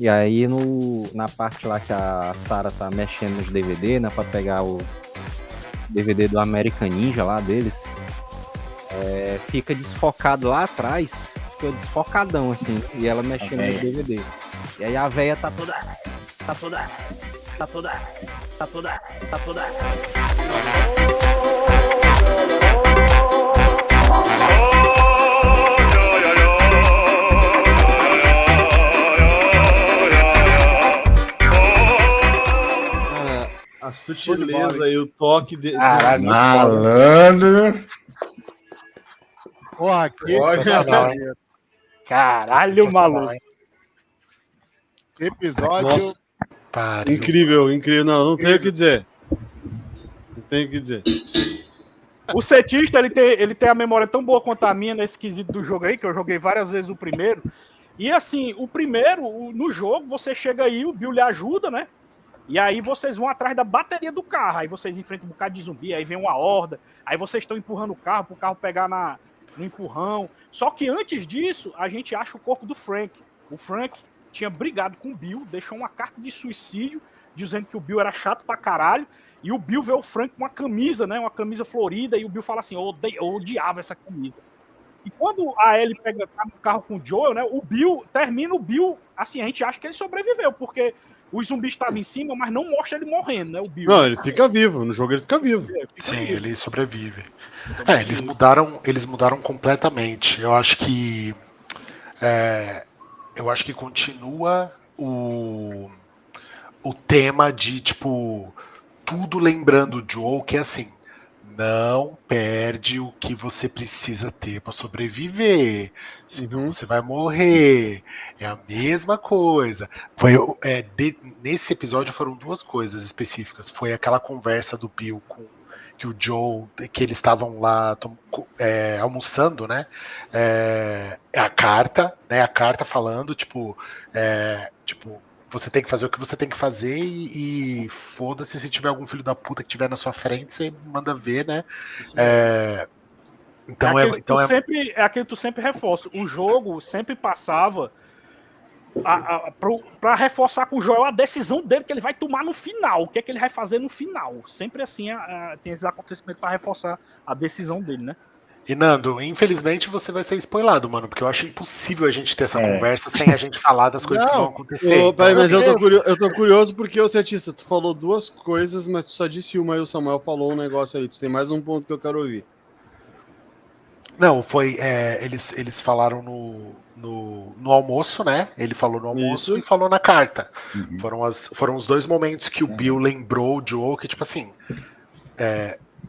E aí na parte lá que a Sarah tá mexendo nos DVD, né, pra pegar o DVD do American Ninja lá deles, fica desfocado lá atrás, fica desfocadão assim, e ela mexendo no DVD. E aí a véia tá toda. A sutileza e o toque de. Caralho, malandro. Porra, aqui. Caralho, maluco. Episódio. Nossa. Incrível, incrível. Não tenho o que dizer. Não tenho o que dizer. O setista, ele tem a memória tão boa quanto a minha nesse quesito do jogo aí, que eu joguei várias vezes o primeiro. E assim, o primeiro, no jogo, você chega aí, o Bill lhe ajuda, né? E aí vocês vão atrás da bateria do carro, aí vocês enfrentam um bocado de zumbi, aí vem uma horda, aí vocês estão empurrando o carro pro carro pegar no empurrão. Só que antes disso, a gente acha o corpo do Frank. O Frank tinha brigado com o Bill, deixou uma carta de suicídio, dizendo que o Bill era chato pra caralho, e o Bill vê o Frank com uma camisa, né, uma camisa florida, e o Bill fala assim, eu odiava essa camisa. E quando a Ellie pega no carro com o Joel, né, termina o Bill, assim, a gente acha que ele sobreviveu, porque os zumbis estavam em cima, mas não mostra ele morrendo, né? O Bill. Não, ele fica vivo. No jogo ele fica vivo. Sim, ele sobrevive. Eles mudaram completamente. Eu acho que continua o tema de, tipo, tudo lembrando o Joel, que é assim, não perde o que você precisa ter para sobreviver, senão você vai morrer. É a mesma coisa. Nesse episódio foram duas coisas específicas. Foi aquela conversa do Bill com que o Joe, que eles estavam lá almoçando, né? A carta falando, tipo, você tem que fazer o que você tem que fazer e foda-se se tiver algum filho da puta que tiver na sua frente, você manda ver, né? Então é aquilo que tu sempre reforça. O jogo sempre passava pra reforçar com o Joel a decisão dele que ele vai tomar no final. O que é que ele vai fazer no final. Sempre assim tem esses acontecimentos pra reforçar a decisão dele, né? E Nando, infelizmente você vai ser spoilado, mano, porque eu acho impossível a gente ter essa conversa sem a gente falar das coisas que vão acontecer. Peraí, mas eu tô curioso porque, ô Cientista, tu falou duas coisas, mas tu só disse uma e o Samuel falou um negócio aí. Tu tem mais um ponto que eu quero ouvir. Não, foi. Eles falaram no almoço, né? Ele falou no almoço e falou na carta. Foram os dois momentos que o Bill lembrou o Joe, que, tipo assim.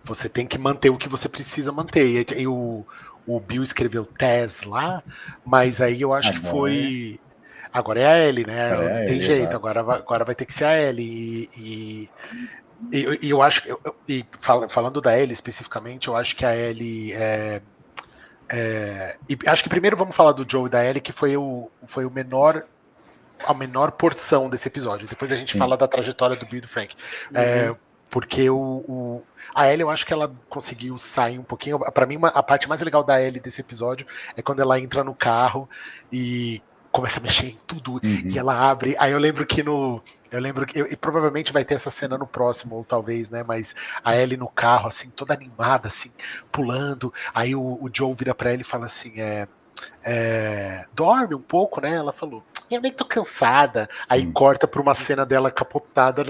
Você tem que manter o que você precisa manter. E o Bill escreveu Tess lá, mas aí eu acho que foi. Agora é a Ellie, né? Não tem jeito, agora vai ter que ser a Ellie. E eu acho que. Falando da Ellie especificamente, eu acho que a Ellie. E acho que primeiro vamos falar do Joe e da Ellie, que foi a menor porção desse episódio. Depois a gente fala da trajetória do Bill e do Frank. Porque a Ellie, eu acho que ela conseguiu sair um pouquinho. Pra mim, a parte mais legal da Ellie desse episódio é quando ela entra no carro e começa a mexer em tudo. E ela abre. Aí eu lembro que e provavelmente vai ter essa cena no próximo, ou talvez, né? Mas a Ellie no carro, assim, toda animada, assim, pulando. Aí o Joe vira pra ela e fala assim: dorme um pouco, né? Ela falou, eu nem tô cansada. Aí corta pra uma cena dela capotada.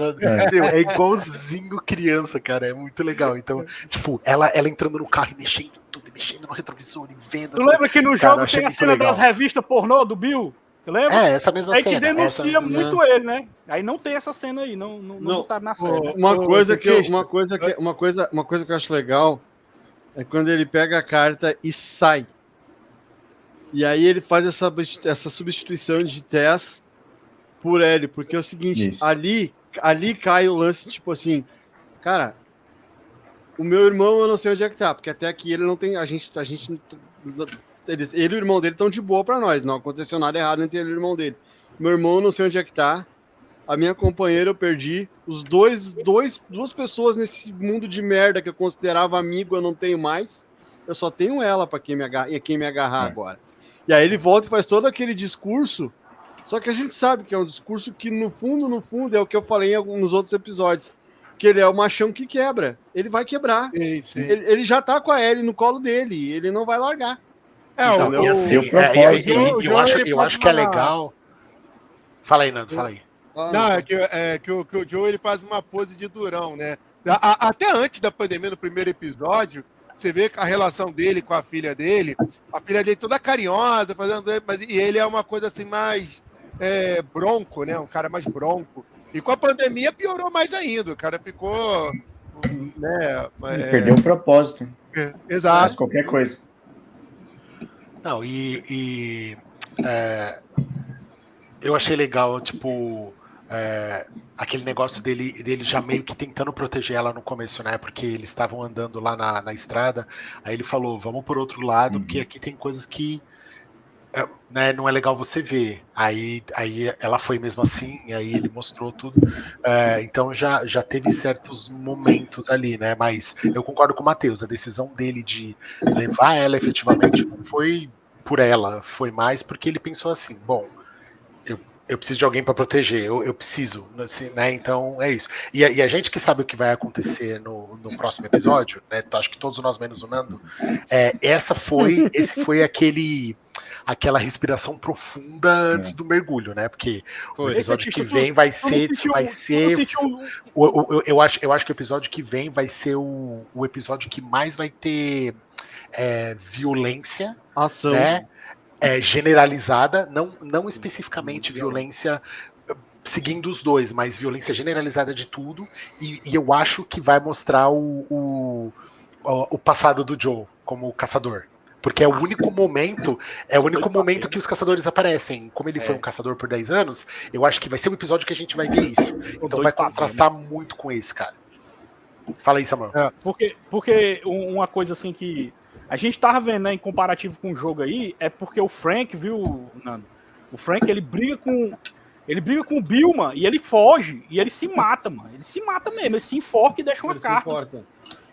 É igualzinho criança, cara. É muito legal. Então, tipo, ela entrando no carro e mexendo tudo, mexendo no retrovisor, e vendo. Tu lembra que no jogo tem a cena das revistas pornô do Bill? Lembra? Essa mesma cena. Que denuncia muito ele, né? Aí não tem essa cena aí, não tá na série. Uma coisa que eu acho legal é quando ele pega a carta e sai. E aí ele faz essa substituição de Tess por Ellie, porque é o seguinte, ali cai o lance, tipo assim, cara, o meu irmão eu não sei onde é que tá, porque até aqui ele não tem, ele e o irmão dele estão de boa pra nós, não aconteceu nada errado entre ele e o irmão dele. Meu irmão eu não sei onde é que tá, a minha companheira eu perdi, duas pessoas nesse mundo de merda que eu considerava amigo eu não tenho mais, eu só tenho ela pra quem me agarrar agora. E aí ele volta e faz todo aquele discurso Só que a gente sabe que é um discurso que, no fundo, é o que eu falei nos outros episódios. Que ele é o machão que quebra. Ele vai quebrar. Sim. Ele já tá com a Ellie no colo dele. Ele não vai largar. Então, e assim, o propósito, eu acho que é legal. Fala aí, Nando, fala aí. Não, que o Joe ele faz uma pose de durão, né? Até antes da pandemia, no primeiro episódio, você vê a relação dele com a filha dele toda carinhosa, e ele é uma coisa assim mais bronco, né? Um cara mais bronco. E com a pandemia piorou mais ainda, o cara ficou, né? Perdeu o propósito. Exato. Faz qualquer coisa. Não, eu achei legal, tipo, aquele negócio dele já meio que tentando proteger ela no começo, né? Porque eles estavam andando lá na estrada, aí ele falou, vamos por outro lado, porque aqui tem coisas que né, não é legal você ver. Aí ela foi mesmo assim, aí ele mostrou tudo. Então já teve certos momentos ali, né? Mas eu concordo com o Matheus, a decisão dele de levar ela efetivamente não foi por ela, foi mais porque ele pensou assim, bom, eu preciso de alguém para proteger, eu preciso, assim, né? Então é isso. E a gente que sabe o que vai acontecer no próximo episódio, né? Acho que todos nós menos o Nando, esse foi aquela respiração profunda antes do mergulho, né? Porque o episódio que vem vai ser eu acho que o episódio que vem vai ser o episódio que mais vai ter violência, ação, né? Generalizada, não especificamente violência seguindo os dois, mas violência generalizada de tudo, e eu acho que vai mostrar o passado do Joe como caçador. Porque é o único momento que os caçadores aparecem. Como ele foi um caçador por 10 anos, eu acho que vai ser um episódio que a gente vai ver isso. Então vai contrastar muito com esse, cara. Fala aí, Samuel. Porque uma coisa assim que a gente tava vendo, né, em comparativo com o jogo aí, é porque o Frank, viu, Nando? O Frank, ele briga com o Bill, mano, e ele foge, e ele se mata, mano. Ele se mata mesmo, ele se enforca e deixa uma carta.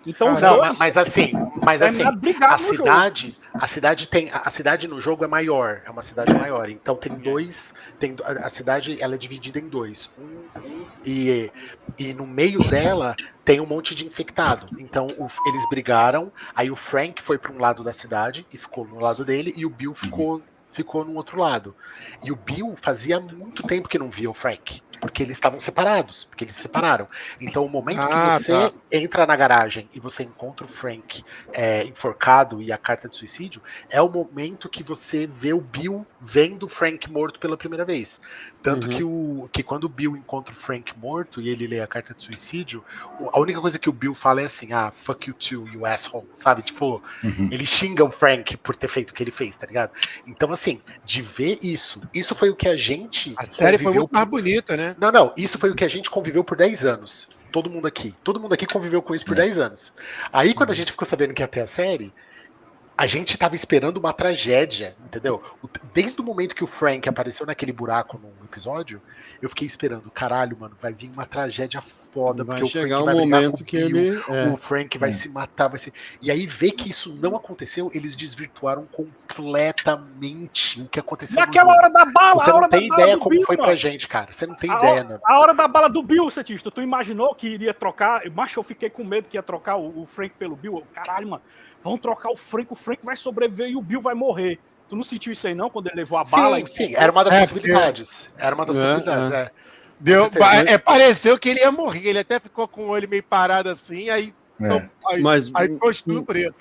Então, mas assim, a cidade no jogo é maior, é uma cidade maior. Então a cidade ela é dividida em dois. E no meio dela tem um monte de infectado. Então eles brigaram, aí o Frank foi para um lado da cidade e ficou no lado dele, e o Bill ficou no outro lado. E o Bill fazia muito tempo que não via o Frank, porque eles estavam separados, porque eles se separaram. Então o momento que você entra na garagem e você encontra o Frank enforcado e a carta de suicídio, é o momento que você vê o Bill vendo o Frank morto pela primeira vez. Tanto que quando o Bill encontra o Frank morto e ele lê a carta de suicídio, a única coisa que o Bill fala é assim, fuck you too, you asshole, sabe? Tipo, ele xinga o Frank por ter feito o que ele fez, tá ligado? Então, assim, de ver isso foi o que a gente... A série foi muito mais bonita, né? Não, isso foi o que a gente conviveu por 10 anos. Todo mundo aqui conviveu com isso por 10 anos. Aí, quando a gente ficou sabendo que ia ter a série, a gente tava esperando uma tragédia, entendeu? Desde o momento que o Frank apareceu naquele buraco no episódio, eu fiquei esperando, caralho, mano, vai vir uma tragédia foda, vai porque chegar o Frank vai momento que Bill, o Frank vai se matar, vai ser... E aí ver que isso não aconteceu, eles desvirtuaram completamente o que aconteceu. Naquela hora da bala, você não tem ideia como Bill, foi mano. Pra gente, cara. Você não tem ideia, né? A hora da bala do Bill, Setista, tu imaginou que iria trocar? Macho, eu fiquei com medo que ia trocar o Frank pelo Bill. Caralho, mano. Vão trocar o Frank vai sobreviver e o Bill vai morrer. Tu não sentiu isso aí não, quando ele levou a bala? Sim, era uma das possibilidades. Era uma das possibilidades, pareceu que ele ia morrer, ele até ficou com o olho meio parado assim, aí pôs tudo preto.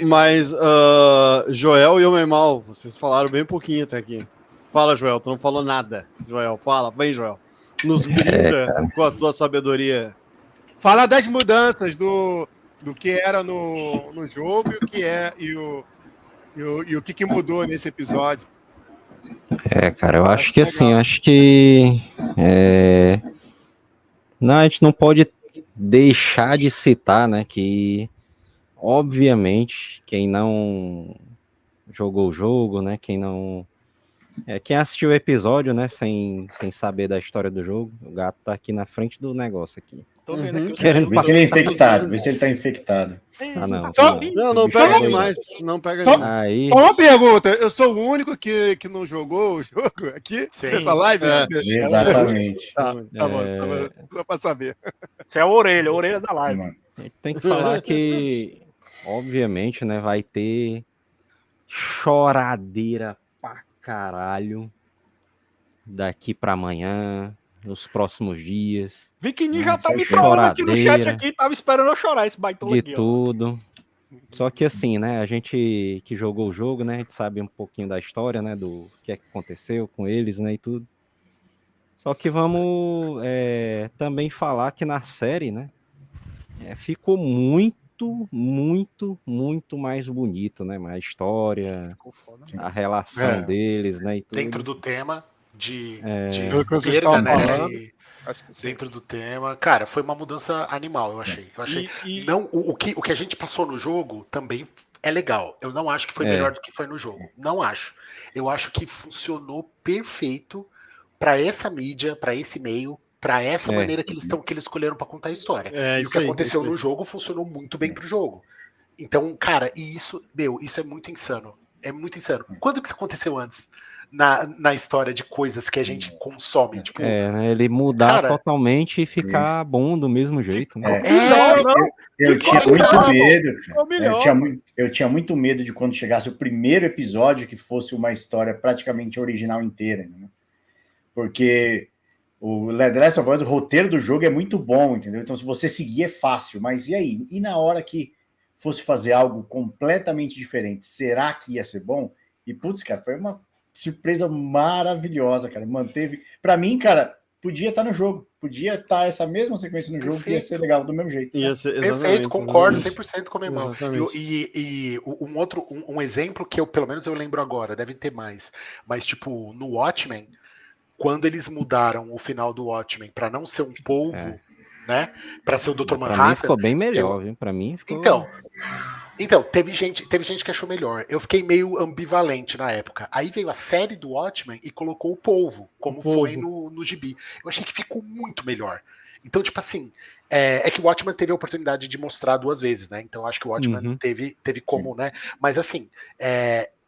Mas, Joel e Omemal, vocês falaram bem pouquinho até aqui. Fala, Joel, tu não falou nada. Joel, fala, vem, Joel. Nos brinda com a tua sabedoria. Fala das mudanças do que era no jogo e o que é e o que mudou nesse episódio. Cara, eu acho que assim, não, a gente não pode deixar de citar, né, que obviamente quem não jogou o jogo, né, quem assistiu o episódio, né, sem saber da história do jogo, o gato tá aqui na frente do negócio aqui. Tô vendo aqui. Querendo Vê se ele é infectado, vê se ele tá infectado. Ah, não. Só- Não pega demais. Não pega Só- demais. Aí, Só uma pergunta, eu sou o único que não jogou o jogo aqui Sim. nessa live? É. Exatamente. Tá bom, só pra saber. Você é a orelha da live. Mano. a gente tem que falar que, obviamente, né, vai ter choradeira pra caralho daqui pra amanhã, nos próximos dias, Viquininho já Nossa, tá me é trolando aqui no chat choradeira. aqui, tava esperando eu chorar esse baitola de aqui, ó. tudo. Só que assim, né, a gente que jogou o jogo, né, a gente sabe um pouquinho da história, né, do que é que aconteceu com eles, né, e tudo. Só que vamos também falar que na série, né, ficou muito mais bonito, né, mais história, Ficou foda, a relação É. deles, né, e tudo. Dentro do tema de Pelo que vocês perda, estavam né? falando, E acho que sim. dentro do tema. Cara, foi uma mudança animal, eu achei. Eu achei. E- Não, o que a gente passou no jogo também é legal. Eu não acho que foi É. melhor do que foi no jogo. Não acho. Eu acho que funcionou perfeito pra essa mídia, pra esse meio, pra essa É. maneira que eles escolheram pra contar a história. É, E o isso que aí, aconteceu isso aí. no jogo funcionou muito bem pro jogo. Então, cara, e isso, isso é muito insano. É muito insano. Quando que isso aconteceu antes? Na história de coisas que a gente consome. Tipo, né, ele mudar cara, totalmente e ficar bom do mesmo jeito, né? Melhor, não? Eu Ficou tinha muito melhor, medo, Ficou cara. melhor. Eu tinha muito medo de quando chegasse o primeiro episódio que fosse uma história praticamente original inteira, né? Porque o The Last of Us, o roteiro do jogo é muito bom, entendeu? Então, se você seguir é fácil, mas e aí? E na hora que fosse fazer algo completamente diferente, será que ia ser bom? E, putz, cara, foi uma surpresa maravilhosa, cara. Manteve... Pra mim, cara, podia estar no jogo. Podia estar essa mesma sequência no jogo, que ia ser legal do mesmo jeito. Ia ser, perfeito, exatamente, concordo exatamente. 100% com o meu irmão. Exatamente. E um exemplo que eu, pelo menos eu lembro agora, deve ter mais, mas tipo, no Watchmen, quando eles mudaram o final do Watchmen pra não ser um polvo, né, pra ser o Dr. Pra mim Manhattan, ficou bem melhor, viu? Pra mim ficou... Então, teve gente que achou melhor. Eu fiquei meio ambivalente na época. Aí veio a série do Watchmen e colocou o polvo, como foi no gibi. Eu achei que ficou muito melhor. Então, tipo assim, é que o Watchmen teve a oportunidade de mostrar 2 vezes, né? Então, acho que o Watchmen teve como, né? Mas assim,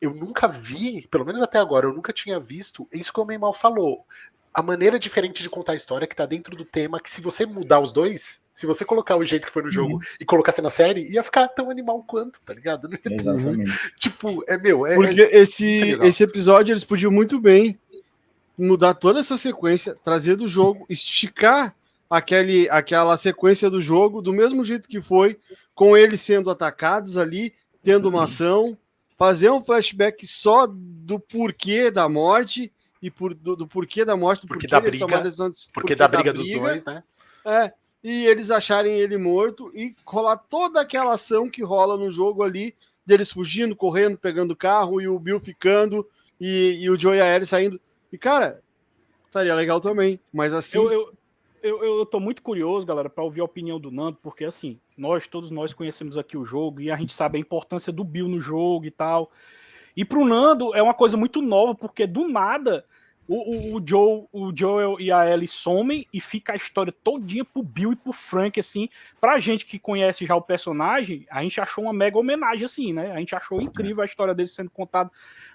eu nunca vi, pelo menos até agora, eu nunca tinha visto isso que o Meimel falou. A maneira diferente de contar a história que tá dentro do tema, que se você mudar os dois, se você colocar o jeito que foi no jogo e colocasse na série, ia ficar tão animal quanto, tá ligado? Não ia ter- Exatamente. Tipo, Porque esse legal. episódio eles podiam muito bem mudar toda essa sequência, trazer do jogo, esticar aquela sequência do jogo do mesmo jeito que foi, com eles sendo atacados ali, tendo uma ação, fazer um flashback só do porquê da morte e do porquê da morte, do Porque porquê da dele tomar a briga, decisão de porque da briga dos dois, né? E eles acharem ele morto e rolar toda aquela ação que rola no jogo ali, deles fugindo, correndo, pegando carro, e o Bill ficando, e o Joe e a Ellie saindo. E, cara, estaria legal também, mas assim... Eu tô muito curioso, galera, para ouvir a opinião do Nando, porque assim, todos nós conhecemos aqui o jogo e a gente sabe a importância do Bill no jogo e tal. E pro Nando é uma coisa muito nova, porque do nada o Joel e a Ellie somem e fica a história todinha pro Bill e pro Frank, assim. Pra gente que conhece já o personagem, a gente achou uma mega homenagem, assim, né? A gente achou incrível a história dele sendo contada.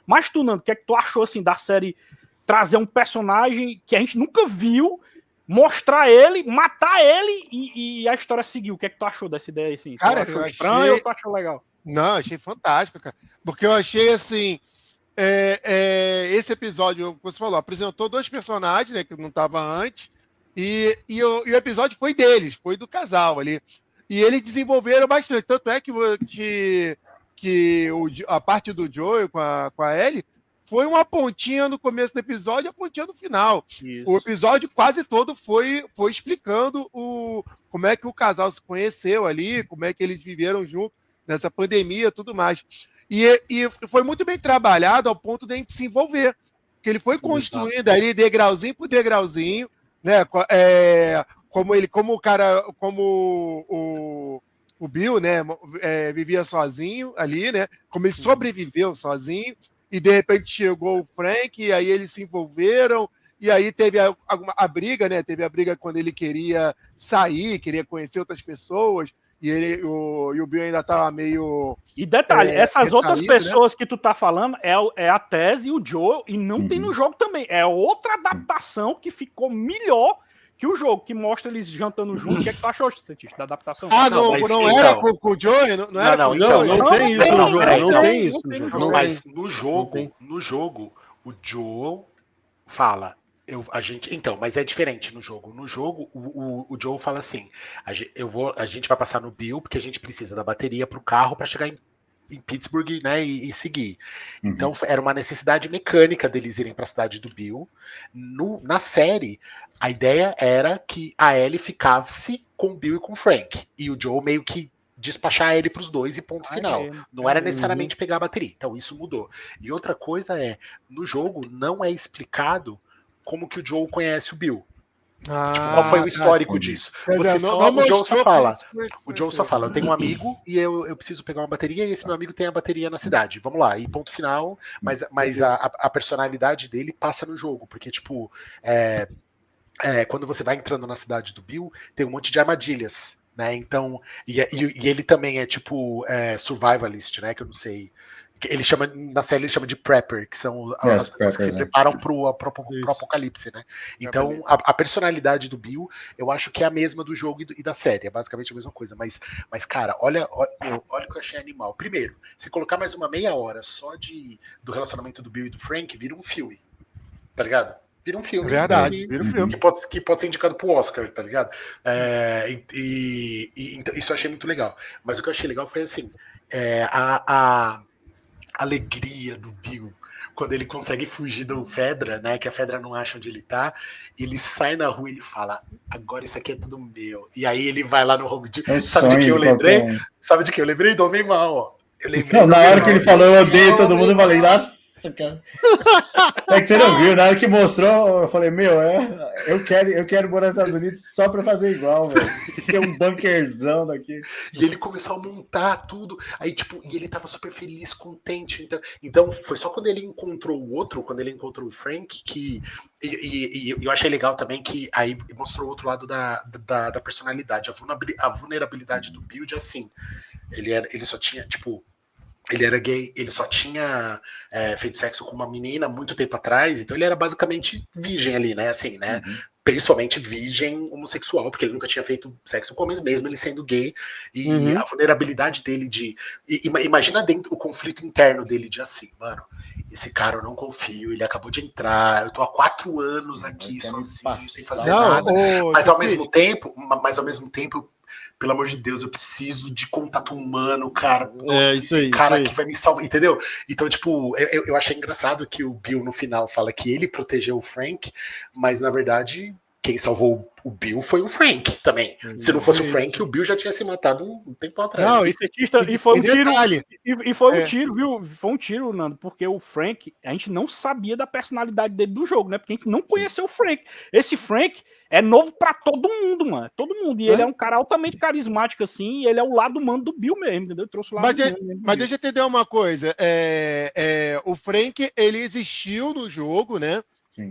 Mas tu, Nando, o que é que tu achou, assim, da série trazer um personagem que a gente nunca viu, mostrar ele, matar ele e a história seguiu? O que é que tu achou dessa ideia, assim? Cara, tu achou eu estranho achei- ou tu achou legal? Não, achei fantástico, cara. Porque eu achei assim. Esse episódio, como você falou, apresentou 2 personagens, né, que não estavam antes, e o episódio foi deles, foi do casal ali. E eles desenvolveram bastante. Tanto é que a parte do Joel com a Ellie foi uma pontinha no começo do episódio e a pontinha no final. Isso. O episódio quase todo foi explicando como é que o casal se conheceu ali, como é que eles viveram junto nessa pandemia e tudo mais. E foi muito bem trabalhado ao ponto de a gente se envolver. Que ele foi construindo ali degrauzinho por degrauzinho, né? Como o Bill, né? Vivia sozinho ali, né? Como ele sobreviveu sozinho, e de repente chegou o Frank, e aí eles se envolveram, E aí teve a briga, né? Teve a briga quando ele queria sair, queria conhecer outras pessoas, e o Bill ainda tava meio... E detalhe, essas outras retraído, pessoas que tu tá falando é a Tess e o Joel, e não tem no jogo também. É outra adaptação que ficou melhor que o jogo, que mostra eles jantando junto. O que é que tu achou, Cetista, da adaptação? Não era com o Joey? Não era com o Joey? Não tem isso no jogo. Não tem isso no jogo. Mas no jogo, o Joel fala. Mas é diferente no jogo. No jogo, o Joel fala assim: a gente vai passar no Bill porque a gente precisa da bateria para o carro para chegar em Pittsburgh, né, e seguir. Então era uma necessidade mecânica deles irem para a cidade do Bill. Na série, a ideia era que a Ellie ficasse com o Bill e com o Frank, e o Joel meio que despachar ele para os dois e ponto final. Não era necessariamente pegar a bateria. Então isso mudou. E outra coisa no jogo não é explicado como que o Joel conhece o Bill. Qual foi o histórico disso? O Joel só fala. O Joel só fala, eu tenho um amigo e eu preciso pegar uma bateria e esse meu amigo tem a bateria na cidade. Vamos lá, e ponto final. Mas a personalidade dele passa no jogo, porque, tipo, quando você vai entrando na cidade do Bill, tem um monte de armadilhas, né? Então, e ele também é tipo survivalist, né? Que eu não sei. Na série ele chama de prepper, que são as pessoas que se preparam pro apocalipse, né? Então, a personalidade do Bill, eu acho que é a mesma do jogo e da série, é basicamente a mesma coisa. Mas cara, olha o que eu achei animal. Primeiro, se colocar mais uma meia hora só do relacionamento do Bill e do Frank, vira um filme, tá ligado? Vira um filme. Verdade, vira um filme. Que pode ser indicado pro Oscar, tá ligado? Então, isso eu achei muito legal. Mas o que eu achei legal foi assim, a alegria do Bill quando ele consegue fugir do Fedra, né? Que a Fedra não acha onde ele tá. Ele sai na rua e ele fala: agora isso aqui é tudo meu. E aí ele vai lá no Home Depot. Sabe de que eu lembrei? Sabe de que eu lembrei? Do Homem Mal, ó. Eu lembrei. Na hora que ele falou, eu odeio todo mundo, eu falei, nossa, cara. É que você não viu, na hora que mostrou, eu falei, eu quero morar nos Estados Unidos só pra fazer igual, velho. Tem um bunkerzão daqui. E ele começou a montar tudo. Aí, tipo, e ele tava super feliz, contente. Então foi só quando ele encontrou o outro, quando ele encontrou o Frank, que. E eu achei legal também que aí mostrou o outro lado da personalidade, a vulnerabilidade do Bill, assim. Ele só tinha, tipo. Ele era gay, ele só tinha feito sexo com uma menina muito tempo atrás, então ele era basicamente virgem ali, né? Assim, né? Principalmente virgem homossexual, porque ele nunca tinha feito sexo com homens, mesmo ele sendo gay. E a vulnerabilidade dele imagina dentro o conflito interno dele de assim, mano, esse cara eu não confio, ele acabou de entrar, eu tô há 4 anos aqui sozinho, sem fazer nada. Mas ao mesmo tempo, pelo amor de Deus, eu preciso de contato humano, cara. Nossa, esse cara que vai me salvar, entendeu? Então, tipo, eu achei engraçado que o Bill no final fala que ele protegeu o Frank, mas na verdade quem salvou o Bill foi o Frank também. Se não fosse o Frank, o Bill já tinha se matado um tempo atrás. Não, e foi um tiro. E foi um tiro, viu? Foi um tiro, Nando, porque o Frank, a gente não sabia da personalidade dele do jogo, né? Porque a gente não conheceu o Frank. Esse Frank é novo pra todo mundo, mano. Todo mundo. E ele é um cara altamente carismático, assim, e ele é o lado humano do Bill mesmo, entendeu? Trouxe o lado mas deixa eu entender uma coisa. O Frank, ele existiu no jogo, né?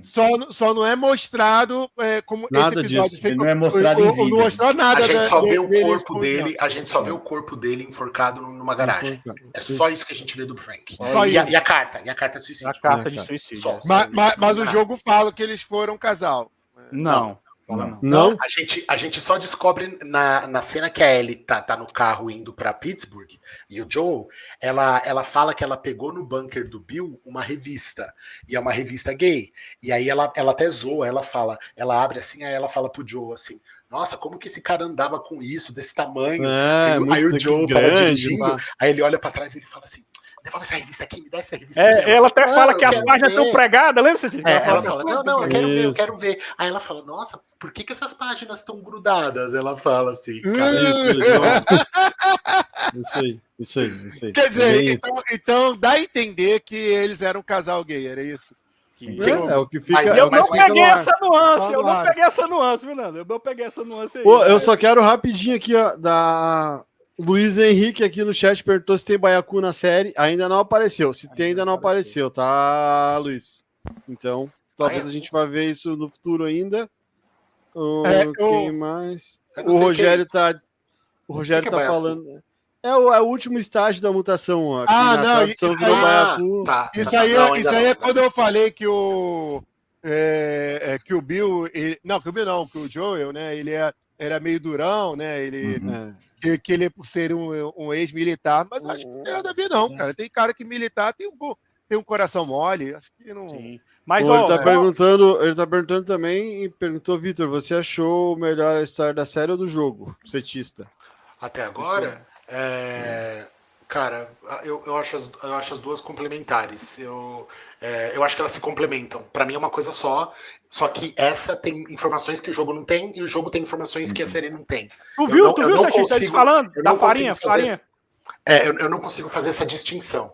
Só não é mostrado como nada esse episódio. Disso. Ele não é mostrado em vídeo. Não mostrou nada. A gente só vê o corpo dele. A gente só vê o corpo dele enforcado numa garagem. É só isso que a gente vê do Frank. E a carta. E a carta de suicídio. A carta de suicídio. Mas o jogo fala que eles foram casal. Não. Não? A gente só descobre na cena que a Ellie tá no carro indo pra Pittsburgh e o Joel, ela fala que ela pegou no bunker do Bill uma revista, e é uma revista gay, e aí ela até zoa, ela abre assim, aí ela fala pro Joel assim, nossa, como que esse cara andava com isso, desse tamanho? Aí o Joel tava dirigindo, aí ele olha pra trás e ele fala assim, devolve essa revista aqui, me dá essa revista aqui. Ela até fala que as páginas estão pregadas, lembra? Ela fala, não, eu quero ver. Aí ela fala, nossa, por que essas páginas estão grudadas? Ela fala assim, cara. Isso aí. Quer dizer, então dá a entender que eles eram um casal gay, era isso? É o que fica. Eu não peguei essa nuance, viu, Nando? Eu não peguei essa nuance aí. Pô, eu só quero rapidinho aqui, ó, da Luiz Henrique aqui no chat perguntou se tem Baiacu na série. Ainda não apareceu. Se tem, ainda não apareceu, tá, Luiz? Então, talvez a gente vá ver isso no futuro ainda. Quem mais? Eu não O sei Rogério que é isso. o Rogério que é tá baiacu? falando. É o último estágio da mutação. Aqui Ah, na não, tradução isso virou aí- baiacu. Tá. Isso Não, aí, ainda isso não, aí é ainda quando não. eu falei que que o Bill. Não, que o Bill não, que o Joel, né? Ele era meio durão, né? Ele, Uhum. que ele, por ser um ex-militar, mas eu acho que não tem nada a ver, não, cara. Tem cara que militar tem um coração mole. Acho que não. Sim. Mas, Bom, ele ó, tá só- perguntando também e perguntou, Vitor, você achou melhor a história da série ou do jogo? Setista. Até agora, cara, eu acho as duas complementares. Eu acho que elas se complementam. Pra mim é uma coisa só que essa tem informações que o jogo não tem e o jogo tem informações que a série não tem. tu Eu viu, não- tu eu viu, não Sachista, eles consigo- falando eu da não consigo farinha? fazer- eu não consigo fazer essa distinção.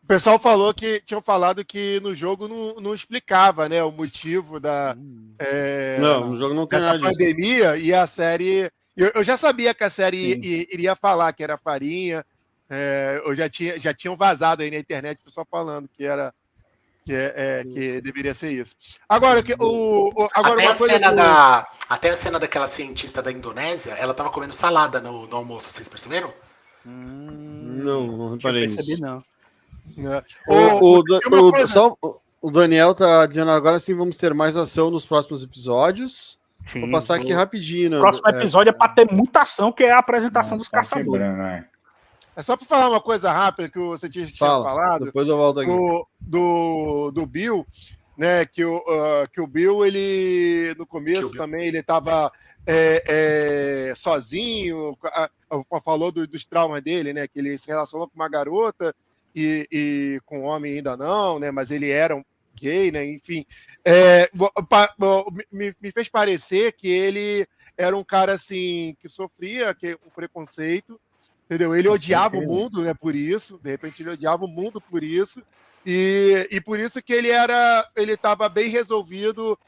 O pessoal falou que tinham falado que no jogo não explicava, né, o motivo Não, no jogo não tem dessa nada disso. pandemia e a série. Eu já sabia que a série Sim. iria falar que era farinha. Eu já tinham vazado aí na internet o pessoal falando que deveria ser isso. Agora, agora Até uma a coisa cena até a cena daquela cientista da Indonésia, ela tava comendo salada no almoço, vocês perceberam? Não Tinha reparei percebido, nisso. não. O Daniel tá dizendo agora sim, vamos ter mais ação nos próximos episódios. Vou passar aqui rapidinho. O próximo episódio é pra ter muita ação, que é a apresentação dos Tá caçadores. quebrando, né? É só para falar uma coisa rápida que você tinha falado. Depois eu volto aqui. Do Bill, né? Que o Bill, ele no começo também ele estava sozinho, falou dos traumas dele, né? Que ele se relacionou com uma garota e com um homem ainda não, né? Mas ele era um gay, né? Enfim, me fez parecer que ele era um cara assim que sofria um preconceito. Entendeu? Ele odiava o mundo, né, por isso. De repente, ele odiava o mundo por isso. E por isso que ele estava bem resolvido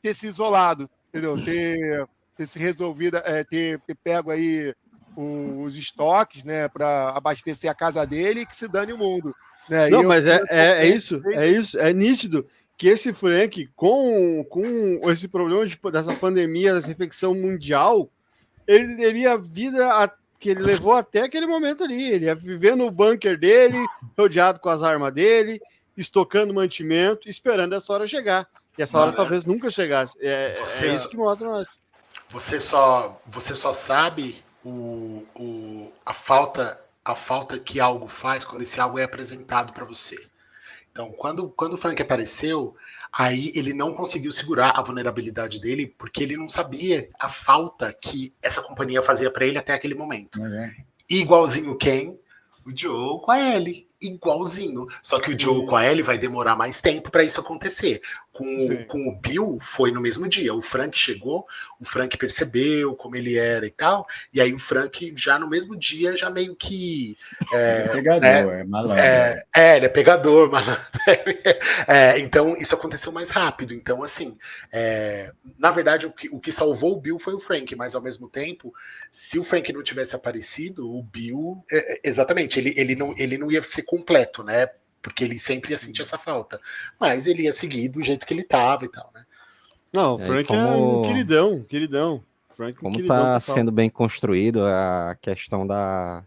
ter se isolado, entendeu? Ter se resolvido, ter pego aí os estoques, né, para abastecer a casa dele e que se dane o mundo. Né? Não, mas é isso, é nítido que esse Frank, com esse problema dessa pandemia, dessa infecção mundial, ele teria a vida que ele levou até aquele momento ali. Ele ia viver no bunker dele, rodeado com as armas dele, estocando mantimento, esperando essa hora chegar. E essa hora talvez nunca chegasse. É isso que mostra nós. Você só sabe a falta que algo faz quando esse algo é apresentado para você. Então, quando o Frank apareceu, aí ele não conseguiu segurar a vulnerabilidade dele, porque ele não sabia a falta que essa companhia fazia para ele até aquele momento. Igualzinho quem? O Joe com a Ellie. Igualzinho. Só que o Joe com a Ellie vai demorar mais tempo para isso acontecer. Com o Bill, foi no mesmo dia. O Frank chegou, o Frank percebeu como ele era e tal, e aí o Frank, já no mesmo dia, já meio que... é pegador, é malandro. Ele é pegador, malandro. Então, isso aconteceu mais rápido. Então, assim, na verdade, o que salvou o Bill foi o Frank, mas, ao mesmo tempo, se o Frank não tivesse aparecido, o Bill, exatamente, ele não ia ser completo, né? Porque ele sempre ia sentir essa falta. Mas ele ia seguir do jeito que ele tava e tal, né? Não, o Frank é um queridão. Frank como tá sendo bem construído a questão da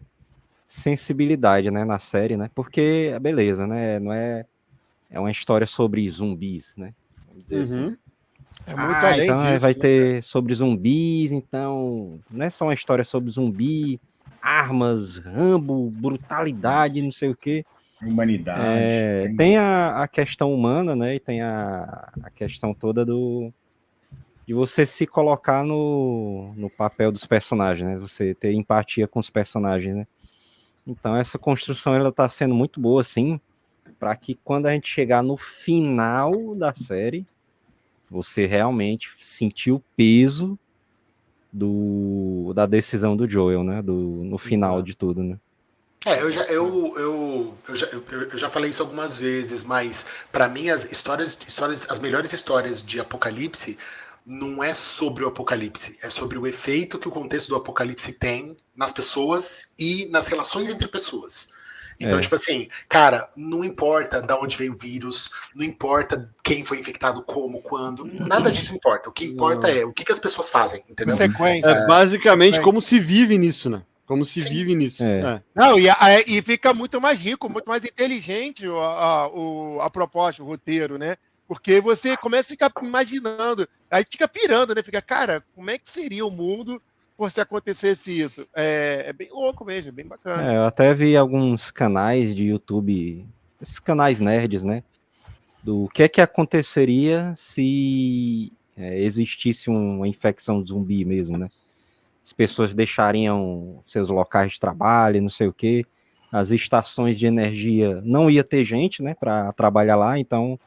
sensibilidade, né, na série, né? Porque, beleza, né? Não é uma história sobre zumbis, né? Vamos dizer assim. É muito além então disso. Vai ter sobre zumbis, então não é só uma história sobre zumbi, armas, Rambo, brutalidade, não sei o quê. Humanidade. Tem a questão humana, né? E tem a questão toda de você se colocar no papel dos personagens, né? Você ter empatia com os personagens, né? Então essa construção ela tá sendo muito boa, assim, para que quando a gente chegar no final da série, você realmente sentir o peso da decisão do Joel, né? No final de tudo, né? Eu já falei isso algumas vezes, mas para mim as melhores histórias de Apocalipse não é sobre o Apocalipse, é sobre o efeito que o contexto do Apocalipse tem nas pessoas e nas relações entre pessoas. Então, É. tipo assim, cara, não importa de onde veio o vírus, não importa quem foi infectado, como, quando, nada disso importa. O que importa é o que as pessoas fazem, entendeu? Sequência. É basicamente Sequência. como se vive nisso, né? Como se Sim. vive nisso. É. Não, e fica muito mais rico, muito mais inteligente a proposta, o roteiro, né? Porque você começa a ficar imaginando, aí fica pirando, né? Fica, cara, como é que seria o mundo se acontecesse isso? É bem louco mesmo, é bem bacana. Eu até vi alguns canais de YouTube, esses canais nerds, né? Do que aconteceria se existisse uma infecção zumbi mesmo, né? As pessoas deixariam seus locais de trabalho, não sei o quê. As estações de energia não ia ter gente, né, para trabalhar lá, então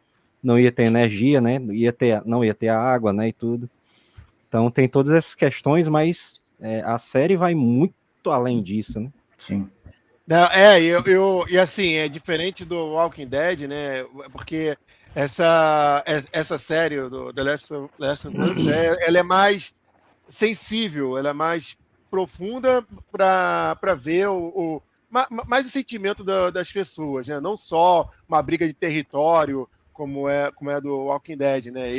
não ia ter energia, né? Não ia ter água, né, e tudo. Então tem todas essas questões, mas a série vai muito além disso, né? Sim. Não, e assim, é diferente do Walking Dead, né? Porque essa série do The Last of Us, ela é mais sensível, ela é mais profunda para ver mais o sentimento das pessoas, né? Não só uma briga de território como é do Walking Dead, né?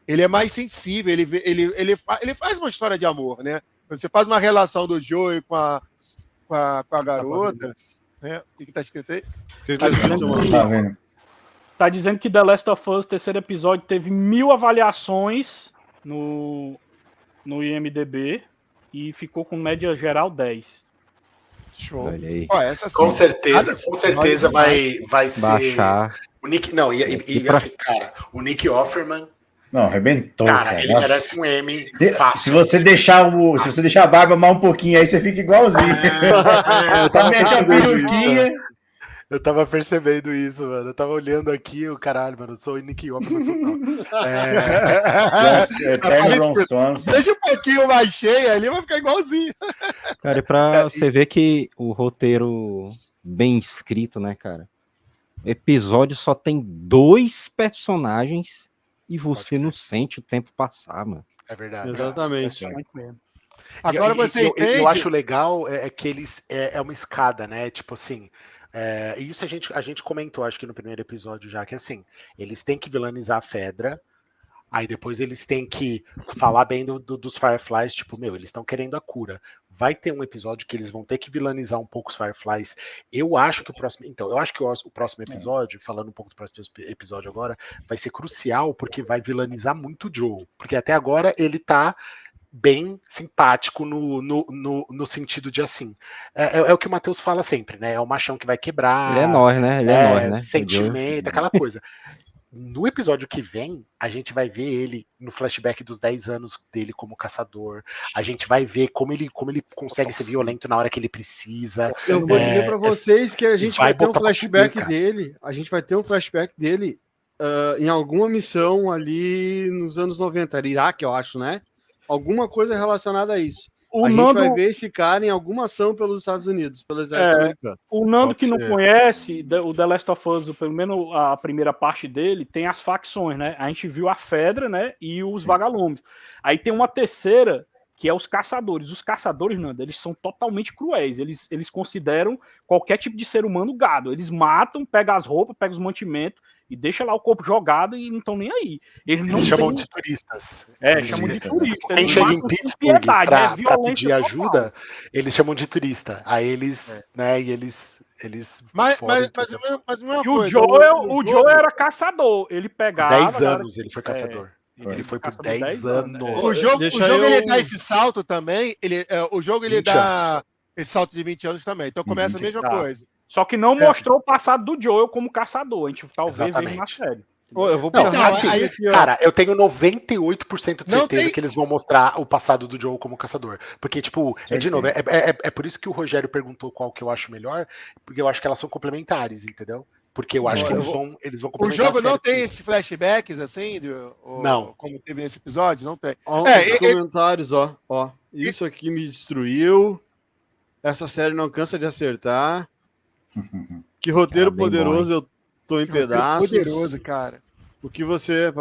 Ele é mais sensível, ele faz uma história de amor, né? Você faz uma relação do Joey com a garota, né? O que tá escrito aí? Tá vendo? Tá dizendo que The Last of Us, terceiro episódio, teve 1000 avaliações no IMDb e ficou com média geral 10. Show. Olha aí. Ó, essa sim. Com certeza vai ser. Baixar. O Nick. Não, e assim, cara, o Nick Offerman, Não, arrebentou, cara. ele Nossa. merece um M Se fácil. você deixar a barba mais um pouquinho aí, você fica igualzinho. Só mete a peruquinha. Eu tava percebendo isso, mano. Eu tava olhando aqui, o caralho, mano. Eu sou o Nick Offerman total. Eterno Ron Swanson. Deixa um pouquinho mais cheio ali, vai ficar igualzinho. Cara, e pra você ver que o roteiro bem escrito, né, cara? O episódio só tem 2 personagens e você não sente o tempo passar, mano. É verdade. Exatamente. Muito mesmo. Agora você entende. Eu acho legal que eles é uma escada, né? Tipo assim. E isso a gente comentou, acho que no primeiro episódio já, que assim, eles têm que vilanizar a Fedra, aí depois eles têm que falar bem dos Fireflies, tipo, eles estão querendo a cura. Vai ter um episódio que eles vão ter que vilanizar um pouco os Fireflies. Eu acho que o próximo episódio, falando um pouco do próximo episódio agora, vai ser crucial, porque vai vilanizar muito o Joel. Porque até agora ele tá bem simpático no sentido de assim. É o que o Matheus fala sempre, né? É o machão que vai quebrar. Ele é nós, né? Ele é nós, né? Sentimento, aquela coisa. No episódio que vem, a gente vai ver ele no flashback dos 10 anos dele como caçador. A gente vai ver como ele consegue ser violento na hora que ele precisa. Eu vou dizer pra vocês que a gente vai ter um botar pra flashback fuder, cara. dele. A gente vai ter um flashback dele em alguma missão ali nos anos 90. Era Iraque, eu acho, né? Alguma coisa relacionada a isso. O A gente Nando, vai ver esse cara em alguma ação pelos Estados Unidos, pelo exército americano. o Nando Pode que não ser. conhece, o The Last of Us, pelo menos a primeira parte dele, tem as facções, né? A gente viu a Fedra, né? E os vagalumes. Aí tem uma terceira, que é os caçadores. Os caçadores, Nando, eles são totalmente cruéis. Eles consideram qualquer tipo de ser humano gado. Eles matam, pegam as roupas, pegam os mantimentos e deixam lá o corpo jogado e não estão nem aí. Eles chamam de turistas. Chamam de turista. Quem chega em Pittsburgh pra pedir total. ajuda, eles chamam de turista. Aí eles, né, e eles Mas fodem uma E o coisa. Joel era caçador. Ele pegava. 10 anos ele foi caçador. Ele foi por 10 anos. O jogo Deixa ele dá esse salto também. O jogo ele 20 dá esse salto de 20 anos também. Então começa a mesma Tá. coisa. Só que não mostrou o passado do Joel como caçador. A gente talvez veja na Exatamente. série. Eu vou Não, puxar assim, rapidinho aqui, ó. cara, eu tenho 98% de Não certeza tem- que eles vão mostrar o passado do Joel como caçador. Porque, tipo, de novo, é por isso que o Rogério perguntou qual que eu acho melhor, porque eu acho que elas são complementares, entendeu? Porque eu acho que eles vão O complementar jogo a série. não tem esses flashbacks assim, Não. como teve nesse episódio? Não tem. Ó, os comentários, ó. Isso aqui me destruiu. Essa série não cansa de acertar. Que roteiro Cara, bem poderoso, eu tô em pedaços. Poderoso, cara. O que você.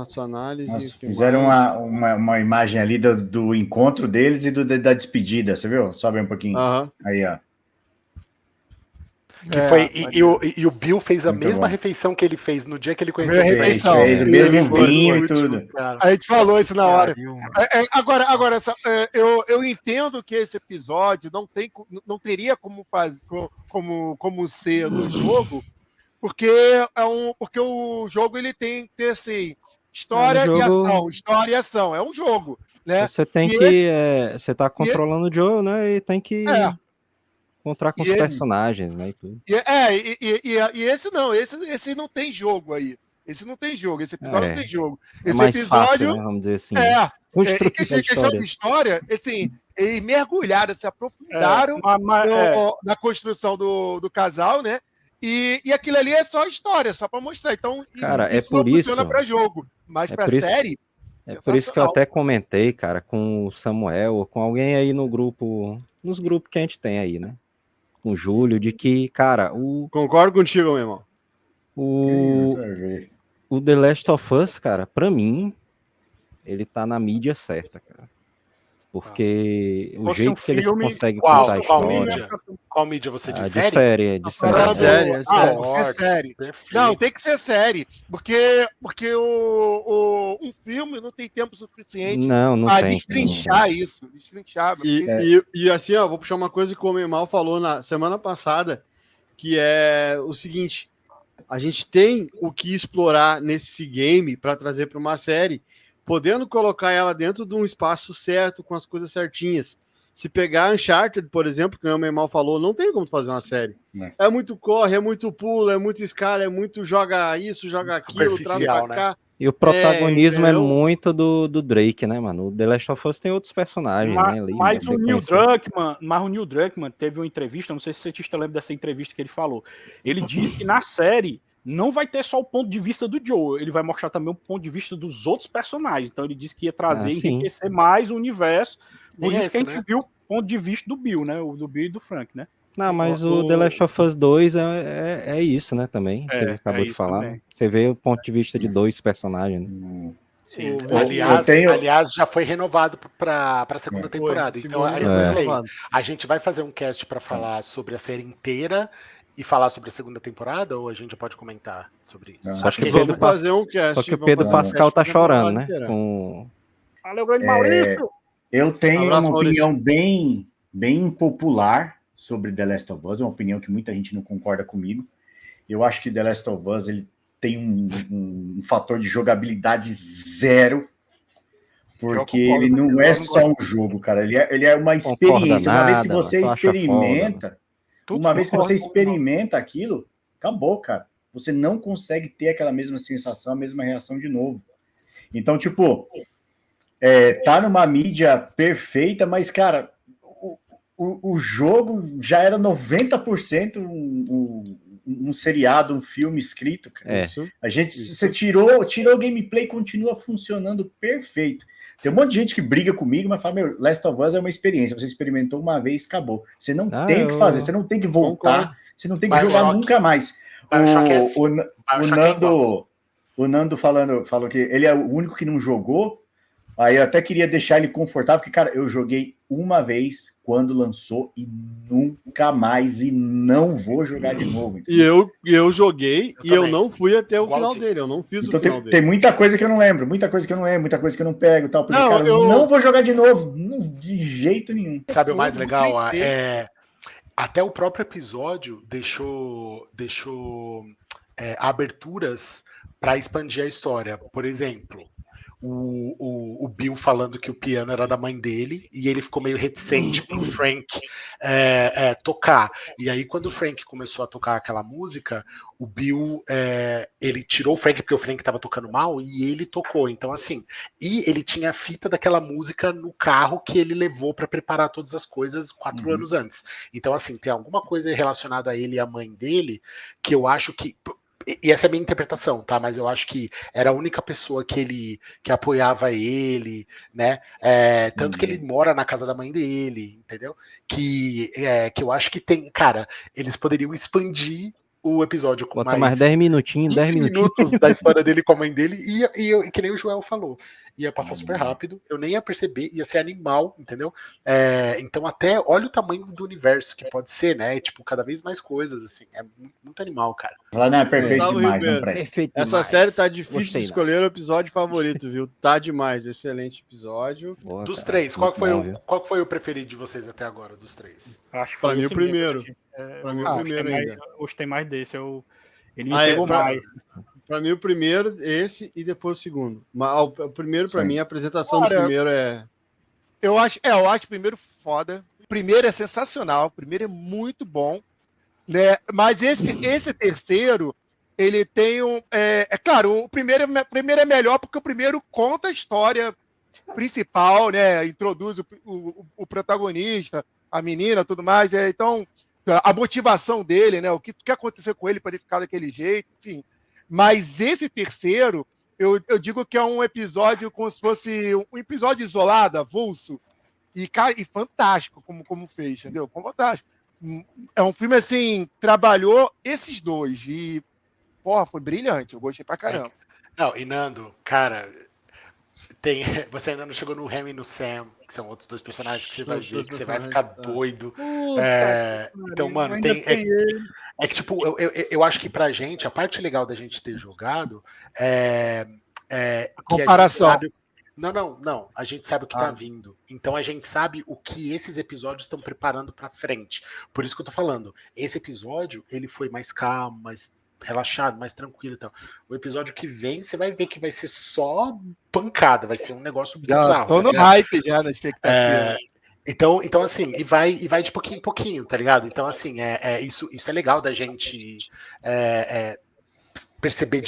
Sua análise. Nossa, o que fizeram mais? uma imagem ali do encontro deles e da despedida, você viu? Sobe um pouquinho. Aham. Aí, ó. Que foi, maneiro. e o Bill fez a Muito mesma bom. refeição que ele fez no dia que ele conheceu Mesma o Frank. refeição. Fez o Isso, mesmo foi vinho e muito tudo. Cara, A gente falou isso na hora. pariu, mano. Agora eu entendo que esse episódio não teria como fazer como ser no jogo, porque porque o jogo ele tem que ter assim, história No e jogo- ação, história e ação. É um jogo, né? Você tem E que. esse- Você tá controlando o Joe, né? E tem que É. encontrar com E os esse- personagens, né? E tudo. E esse não, esse não tem jogo aí. Esse não tem jogo, esse episódio não tem jogo. É Esse mais episódio fácil, né? Vamos dizer assim. é, Construir a questão história. de história, assim, eles mergulharam, se aprofundaram na construção do casal, né? E aquilo ali é só história, só para mostrar. Então, Cara, é isso por não funciona isso- para jogo, mas é para por isso- série, É por isso que eu sensacional. até comentei, cara, com o Samuel ou com alguém aí no grupo, nos grupos que a gente tem aí, né? Com o Júlio, de que, cara, Concordo contigo, meu irmão. o, Vai ver. o The Last of Us, cara, pra mim, ele tá na mídia certa, cara. Porque o Fosse jeito um que eles filme- conseguem Qual? contar a Qual história. mídia? Qual mídia você Ah, diz? de Série? série, de série. Falando série, do- é série. tem que ser série. Perfeito. Não, tem que ser série, porque um filme não tem tempo suficiente Não a tem. destrinchar isso. Destrinchar. E assim, ó, vou puxar uma coisa que o Homem Mal falou na semana passada, que é o seguinte: a gente tem o que explorar nesse game para trazer para uma série, podendo colocar ela dentro de um espaço certo, com as coisas certinhas. Se pegar Uncharted, por exemplo, que o Homem Mal falou, não tem como fazer uma série. Não. É muito corre, é muito pulo, é muito escala, é muito joga isso, joga aquilo, traz Superficial, pra cá. E o protagonismo é entendeu? muito do Drake, né, mano? O The Last of Us tem outros personagens, né? Ali, Mas você o Neil conhecer. Druckmann teve uma entrevista, não sei se você lembra dessa entrevista que ele falou. Ele disse que na série não vai ter só o ponto de vista do Joe, ele vai mostrar também o ponto de vista dos outros personagens. Então ele disse que ia trazer, sim. enriquecer mais o universo. Por E isso esse, que a gente né? viu o ponto de vista do Bill, né? O do Bill e do Frank, né? Não, mas o The Last of Us 2 é isso, né, também, que ele acabou de isso falar. também. Né? Você vê o ponto de vista de dois personagens, né? Sim. Aliás, já foi renovado para a segunda temporada. Então, segunda eu já não foi sei. renovado. A gente vai fazer um cast para falar sobre a série inteira e falar sobre a segunda temporada, ou a gente já pode comentar sobre isso? Não. Acho que Vamos fazer um cast. Só que o vamos Pedro fazer um Pascal cast tá pra chorando, temporada né? inteira. Com... Valeu, grande Maurício! Eu tenho Abraço, uma Maurício. opinião bem impopular sobre The Last of Us, uma opinião que muita gente não concorda comigo. Eu acho que The Last of Us ele tem um fator de jogabilidade zero, porque ele não é só um jogo, cara. Ele é uma experiência. Uma vez que nada, você tu acha experimenta, Tudo uma vez que você concordo. experimenta aquilo, acabou, cara. Você não consegue ter aquela mesma sensação, a mesma reação de novo. Então, tipo, tá numa mídia perfeita, mas, cara, o jogo já era 90% um seriado, um filme escrito, cara. Você tirou o gameplay, continua funcionando perfeito. Tem um monte de gente que briga comigo, mas fala, meu, Last of Us é uma experiência. Você experimentou uma vez, acabou. Você não tem o que fazer, você não tem que voltar, você não tem que jogar nunca mais. O Nando falou que ele é o único que não jogou. Aí eu até queria deixar ele confortável, porque, cara, eu joguei uma vez quando lançou e nunca mais, e não vou jogar de novo. E eu joguei e eu não fui até o final dele, eu não fiz então o final dele. Tem muita coisa que eu não lembro, muita coisa que eu não pego e tal. Porque, Não, cara, eu não vou jogar de novo, de jeito nenhum. Sabe o mais legal? Até o próprio episódio deixou aberturas para expandir a história. Por exemplo, o Bill falando que o piano era da mãe dele e ele ficou meio reticente pro Frank tocar. E aí, quando o Frank começou a tocar aquela música, o Bill ele tirou o Frank porque o Frank estava tocando mal e ele tocou. Então, assim, e ele tinha a fita daquela música no carro que ele levou para preparar todas as coisas 4 anos antes. Então, assim, tem alguma coisa relacionada a ele e a mãe dele que eu acho que. E essa é a minha interpretação, tá? Mas eu acho que era a única pessoa que apoiava ele, né? Tanto que ele mora na casa da mãe dele, entendeu? Que eu acho que tem... Cara, eles poderiam expandir o episódio com Bota mais 10 minutinhos, 10 15 minutinhos. minutos da história dele com a mãe dele, e que nem o Joel falou, ia passar super rápido, eu nem ia perceber, ia ser animal, entendeu? Então até, olha o tamanho do universo que pode ser, né? Tipo, cada vez mais coisas, assim, é muito animal, cara. Falar, não, é perfeito Gustavo demais, Ribeiro. não presta. Perfeito Essa demais. série tá difícil Gostei, de não. escolher o episódio favorito, viu? Tá demais, excelente episódio. Boa, Dos cara. três, qual Muito foi, bom, viu? qual foi o preferido de vocês até agora, dos três? Acho que Pra foi mim, o esse mesmo, primeiro. assim. Pra mim, o Hoje primeiro tem ainda. hoje tem mais desse. Ele me Ah, pegou mais. Pra mim, o primeiro, esse, e depois o segundo. Mas o primeiro, pra Sim. mim, a apresentação Cara, do primeiro é... Eu acho o primeiro foda. O primeiro é sensacional. O primeiro é muito bom. Né? Mas esse terceiro, ele tem um. Claro, o primeiro é melhor porque o primeiro conta a história principal, né? Introduz o protagonista, a menina, tudo mais. Então, a motivação dele, né? O que aconteceu com ele para ele ficar daquele jeito, enfim. Mas esse terceiro, eu digo que é um episódio como se fosse um episódio isolado, avulso, e, cara, e fantástico como fez, entendeu? Fantástico. É um filme, assim, trabalhou esses dois e, porra, foi brilhante, eu gostei pra caramba. Não, e Nando, cara, você ainda não chegou no Ham e no Sam, que são outros dois personagens que você vai ver, que você vai ficar doido. Então, mano, é que, tipo, eu acho que pra gente, a parte legal da gente ter jogado é que comparação. a gente sabe. Não. A gente sabe o que tá vindo. Então a gente sabe o que esses episódios estão preparando pra frente. Por isso que eu tô falando. Esse episódio, ele foi mais calmo, mais relaxado, mais tranquilo e tal. O episódio que vem, você vai ver que vai ser só pancada, vai ser um negócio bizarro. Já tô no hype, já, na expectativa. Então, assim, e vai de pouquinho em pouquinho, tá ligado? Então, assim, isso é legal da gente perceber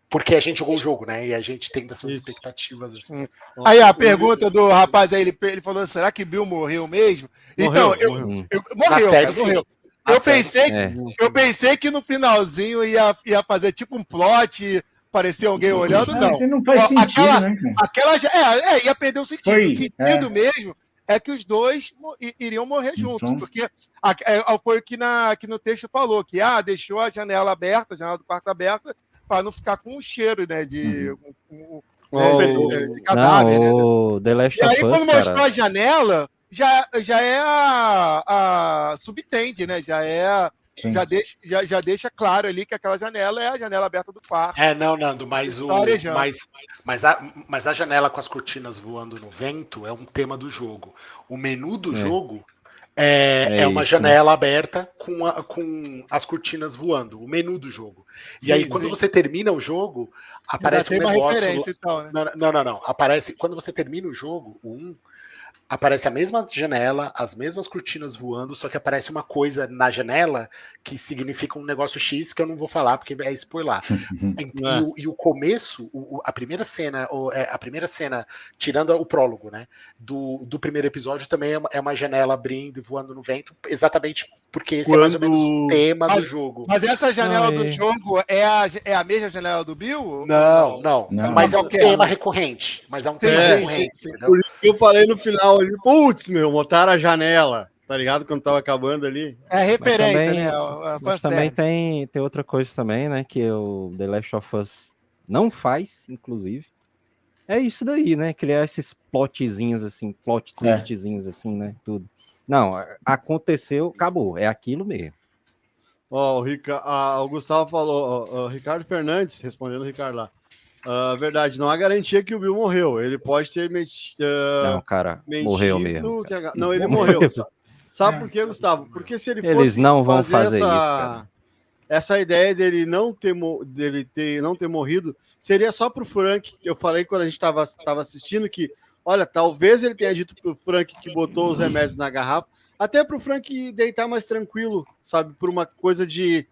porque a gente jogou o jogo, né? E a gente tem dessas expectativas, assim. Aí a pergunta do rapaz aí, ele falou, será que Bill morreu mesmo? Então, morreu. Eu pensei que no finalzinho ia fazer tipo um plot, parecia alguém olhando, não. Não faz sentido, né? Ia perder o sentido. O sentido mesmo é que os dois iriam morrer juntos, porque foi o que no texto falou, que deixou a janela aberta, a janela do quarto aberta, para não ficar com um cheiro, né, de cadáver. Não, The Last of Us, quando mostrou a janela, já é a subtende, né? Já deixa claro ali que aquela janela é a janela aberta do quarto. Não, Nando, mas a janela com as cortinas voando no vento é um tema do jogo. O menu do jogo é uma janela aberta com as cortinas voando. O menu do jogo. E aí, quando você termina o jogo, aparece um negócio. Então, né? Não. Aparece. Quando você termina o jogo, aparece a mesma janela, as mesmas cortinas voando, só que aparece uma coisa na janela que significa um negócio X que eu não vou falar porque é spoiler. E o começo, a primeira cena, tirando o prólogo, né, do primeiro episódio também é uma janela abrindo e voando no vento, exatamente porque esse é mais ou menos o tema do jogo. Mas essa janela do jogo é a mesma janela do Bill? Não. Mas é um tema recorrente. Sim. Por isso que eu falei no final, putz, botaram a janela, tá ligado? Quando tava acabando ali. É referência, também, né? Mas também tem outra coisa também, né? Que o The Last of Us não faz, inclusive. É isso daí, né? Criar esses plotzinhos assim, plot twistzinhos assim, né? Tudo. Não, aconteceu, acabou. É aquilo mesmo. O Gustavo falou, o Ricardo Fernandes, respondendo o Ricardo lá. Verdade, não há garantia que o Bill morreu. Ele pode ter não, cara, morreu mesmo. Cara. Não, ele morreu. Sabe por quê, Gustavo? Porque se ele Eles não vão fazer isso, cara. Essa ideia dele não ter morrido seria só pro Frank. Eu falei quando a gente tava assistindo que, olha, talvez ele tenha dito pro Frank que botou os remédios na garrafa, até pro Frank deitar mais tranquilo, sabe? Por uma coisa de,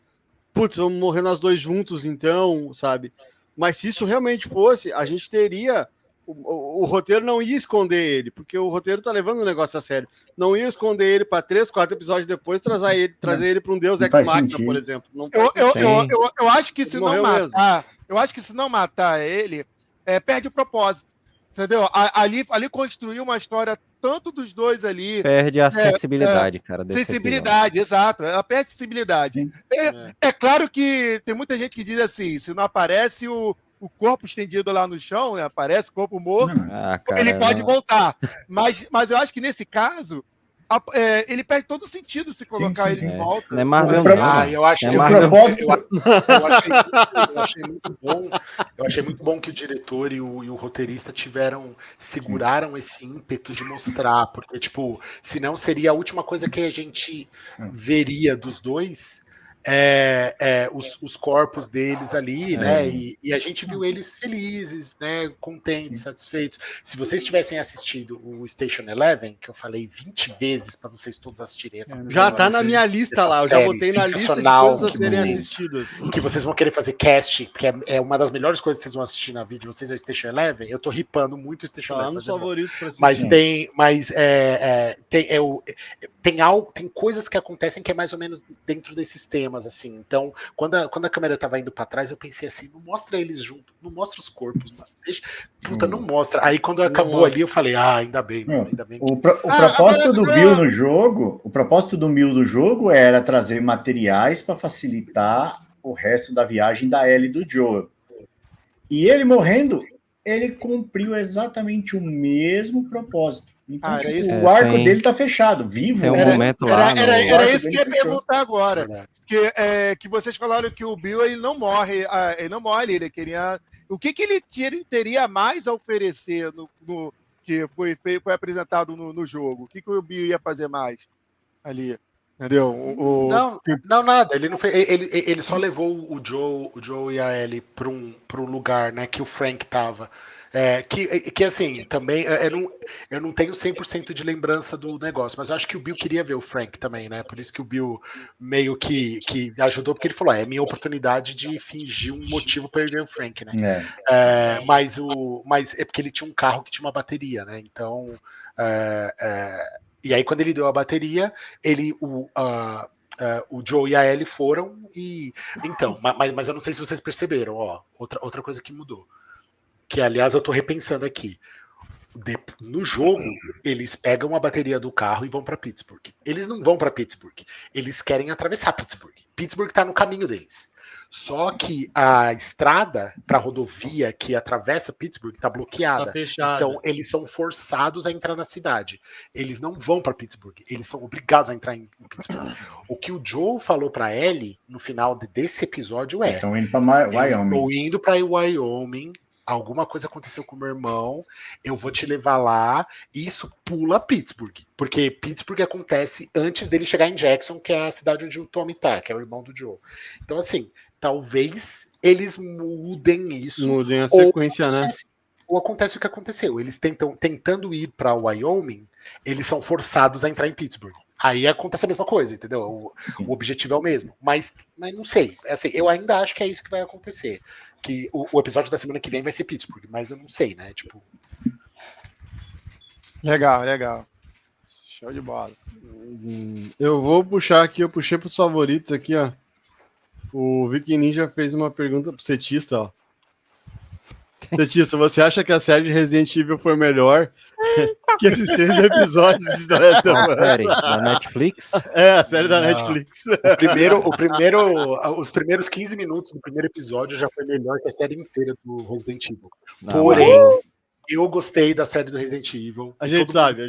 putz, vamos morrer nós dois juntos então, sabe? Mas se isso realmente fosse, a gente teria... O roteiro não ia esconder ele, porque o roteiro tá levando o negócio a sério. Não ia esconder ele para 3, 4 episódios depois, trazer ele para um Deus Ex Machina, por exemplo. Não eu acho que se não matar, ele, perde o propósito. Entendeu? Ali construiu uma história tanto dos dois ali. Perde a sensibilidade, cara. Desse Sensibilidade, exato. Ela perde sensibilidade. Sim. É claro que tem muita gente que diz assim: se não aparece o corpo estendido lá no chão, né, aparece corpo morto, episódio. Cara, ele pode não. voltar. Mas eu acho que nesse caso, ele perde todo o sentido se colocar sim, ele de volta. Não é Marvel, O não. pro- mano. eu acho É que O Marvel. propósito, eu achei muito bom. Eu achei muito bom que o diretor e o roteirista seguraram esse ímpeto de mostrar, porque, tipo, senão seria a última coisa que a gente veria dos dois. Os corpos deles ali, né? E a gente viu eles felizes, né? Contentes, satisfeitos. Se vocês tivessem assistido o Station Eleven, que eu falei 20 vezes para vocês todos assistirem essa Já tá na minha lista lá, eu já botei na lista de coisas a serem assistidas. que vocês vão querer fazer cast, porque é uma das melhores coisas que vocês vão assistir na vida de vocês é o Station Eleven. Eu tô ripando muito o Station Tá Eleven. nos favoritos pra assistir. Tem coisas que acontecem que é mais ou menos dentro desses temas, assim. Então, quando a câmera tava indo pra trás, eu pensei assim, não mostra eles juntos, não mostra os corpos, mano. Não mostra. Aí quando acabou ali, eu falei, ainda bem, mano, ainda bem. o propósito do Bill no jogo, o propósito do Bill do jogo era trazer materiais para facilitar o resto da viagem da Ellie e do Joel. E ele morrendo, ele cumpriu exatamente o mesmo propósito. Então, era isso. o arco dele tá fechado, vivo. Tem um momento lá. Era isso que eu ia perguntar agora. Que vocês falaram que o Bill ele não morre, ele queria. O que ele teria mais a oferecer no que foi apresentado no jogo? O que o Bill ia fazer mais ali? Entendeu? Não, nada. Ele não fez. Ele só levou o Joe e a Ellie para um lugar, né, que o Frank tava. Que assim, também eu não tenho 100% de lembrança do negócio, mas eu acho que o Bill queria ver o Frank também, né? Por isso que o Bill meio que ajudou, porque ele falou: é minha oportunidade de fingir um motivo para perder o Frank, né? Mas é porque ele tinha um carro que tinha uma bateria, né? Então. E aí, quando ele deu a bateria, o Joe e a Ellie foram e. Então, mas eu não sei se vocês perceberam, ó. Outra coisa que mudou. Que, aliás, eu tô repensando aqui. No jogo, eles pegam a bateria do carro e vão para Pittsburgh. Eles não vão para Pittsburgh. Eles querem atravessar Pittsburgh. Pittsburgh tá no caminho deles. Só que a estrada para a rodovia que atravessa Pittsburgh está bloqueada. Tá fechada. Então, eles são forçados a entrar na cidade. Eles não vão para Pittsburgh. Eles são obrigados a entrar em Pittsburgh. O que o Joe falou para Ellie no final desse episódio é: estão indo para Wyoming. Estou indo para Wyoming. Alguma coisa aconteceu com o meu irmão, eu vou te levar lá, e isso pula Pittsburgh, porque Pittsburgh acontece antes dele chegar em Jackson, que é a cidade onde o Tommy tá, que é o irmão do Joe. Então, assim, talvez eles mudem isso. Mudem a sequência, né? Ou acontece o que aconteceu, eles tentando ir para Wyoming, eles são forçados a entrar em Pittsburgh. Aí acontece a mesma coisa, entendeu? O objetivo é o mesmo. Mas não sei. Assim, eu ainda acho que é isso que vai acontecer. Que o episódio da semana que vem vai ser Pittsburgh, mas eu não sei, né? Tipo. Legal. Show de bola. Eu vou puxar aqui, eu puxei pros favoritos aqui, ó. O Viking Ninja fez uma pergunta pro Setista, ó. Setista, você acha que a série de Resident Evil foi melhor que esses 3 episódios de The Last of Us? A série da Netflix? A série da Netflix. Os primeiros 15 minutos do primeiro episódio já foi melhor que a série inteira do Resident Evil. Não, Porém, eu gostei da série do Resident Evil. A gente sabe.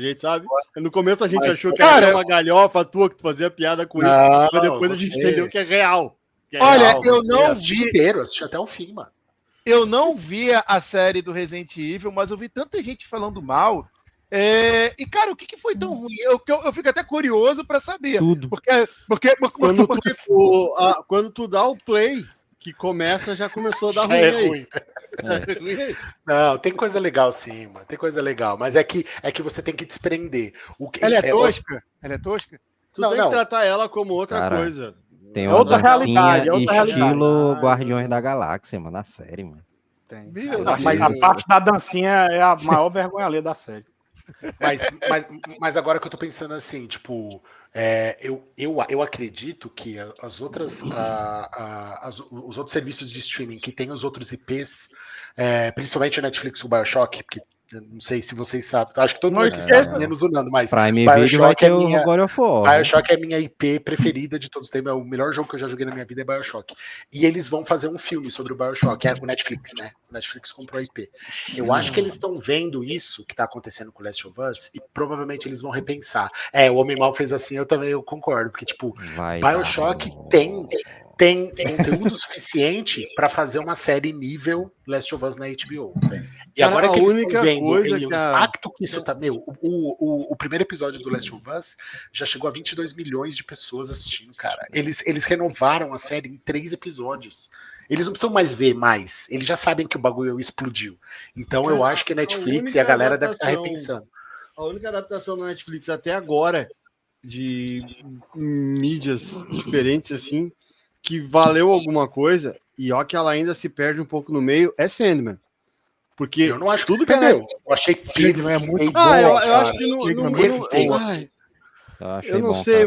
No começo a gente achou que cara, era uma galhofa tua que tu fazia piada com isso, mas depois a gente entendeu que é real. Olha, eu não assisti inteiro, assisti até o fim, mano. Eu não via a série do Resident Evil, mas eu vi tanta gente falando mal. E, cara, o que foi tão ruim? Eu fico até curioso para saber. Tudo. Quando tu dá o play, que começa, já começou a dar ruim aí. Não, tem coisa legal sim, mano. Tem coisa legal. Mas é que você tem que desprender. Ela é tosca? Ela é tosca? Tu tem que tratar ela como outra coisa. Tem uma outra dancinha realidade, outra estilo Guardiões da Galáxia, mano, na série, mano. Tem. Mas a parte da dancinha é a maior vergonha ali da série. Mas agora que eu tô pensando assim, tipo, eu acredito que os outros serviços de streaming que tem os outros IPs, principalmente o Netflix e o BioShock, porque Eu não sei se vocês sabem. Eu acho que todo Não mundo aqui esqueça. sabe, menos o Nando, mas Prime Video vai ter o God of War. BioShock é minha IP preferida de todos os tempos. É o melhor jogo que eu já joguei na minha vida é BioShock. E eles vão fazer um filme sobre o BioShock, é o Netflix, né? O Netflix comprou a IP. Eu acho que eles estão vendo isso que tá acontecendo com Last of Us e provavelmente eles vão repensar. O Homem Mal fez assim, eu concordo, porque tipo, BioShock tem conteúdo suficiente para fazer uma série nível Last of Us na HBO. E Cara, agora a que eles única estão vendo coisa o que impacto que isso tá... Meu, o primeiro episódio do Last of Us já chegou a 22 milhões de pessoas assistindo, cara. Eles renovaram a série em 3 episódios. Eles não precisam mais ver mais. Eles já sabem que o bagulho explodiu. Então eu acho que a Netflix e a galera deve estar repensando. A única adaptação da Netflix até agora de mídias diferentes, assim, que valeu alguma coisa, e ó que ela ainda se perde um pouco no meio, é Sandman. Porque eu não acho tudo que perdeu. Eu achei que Sandman é muito eu acho que eu não sei,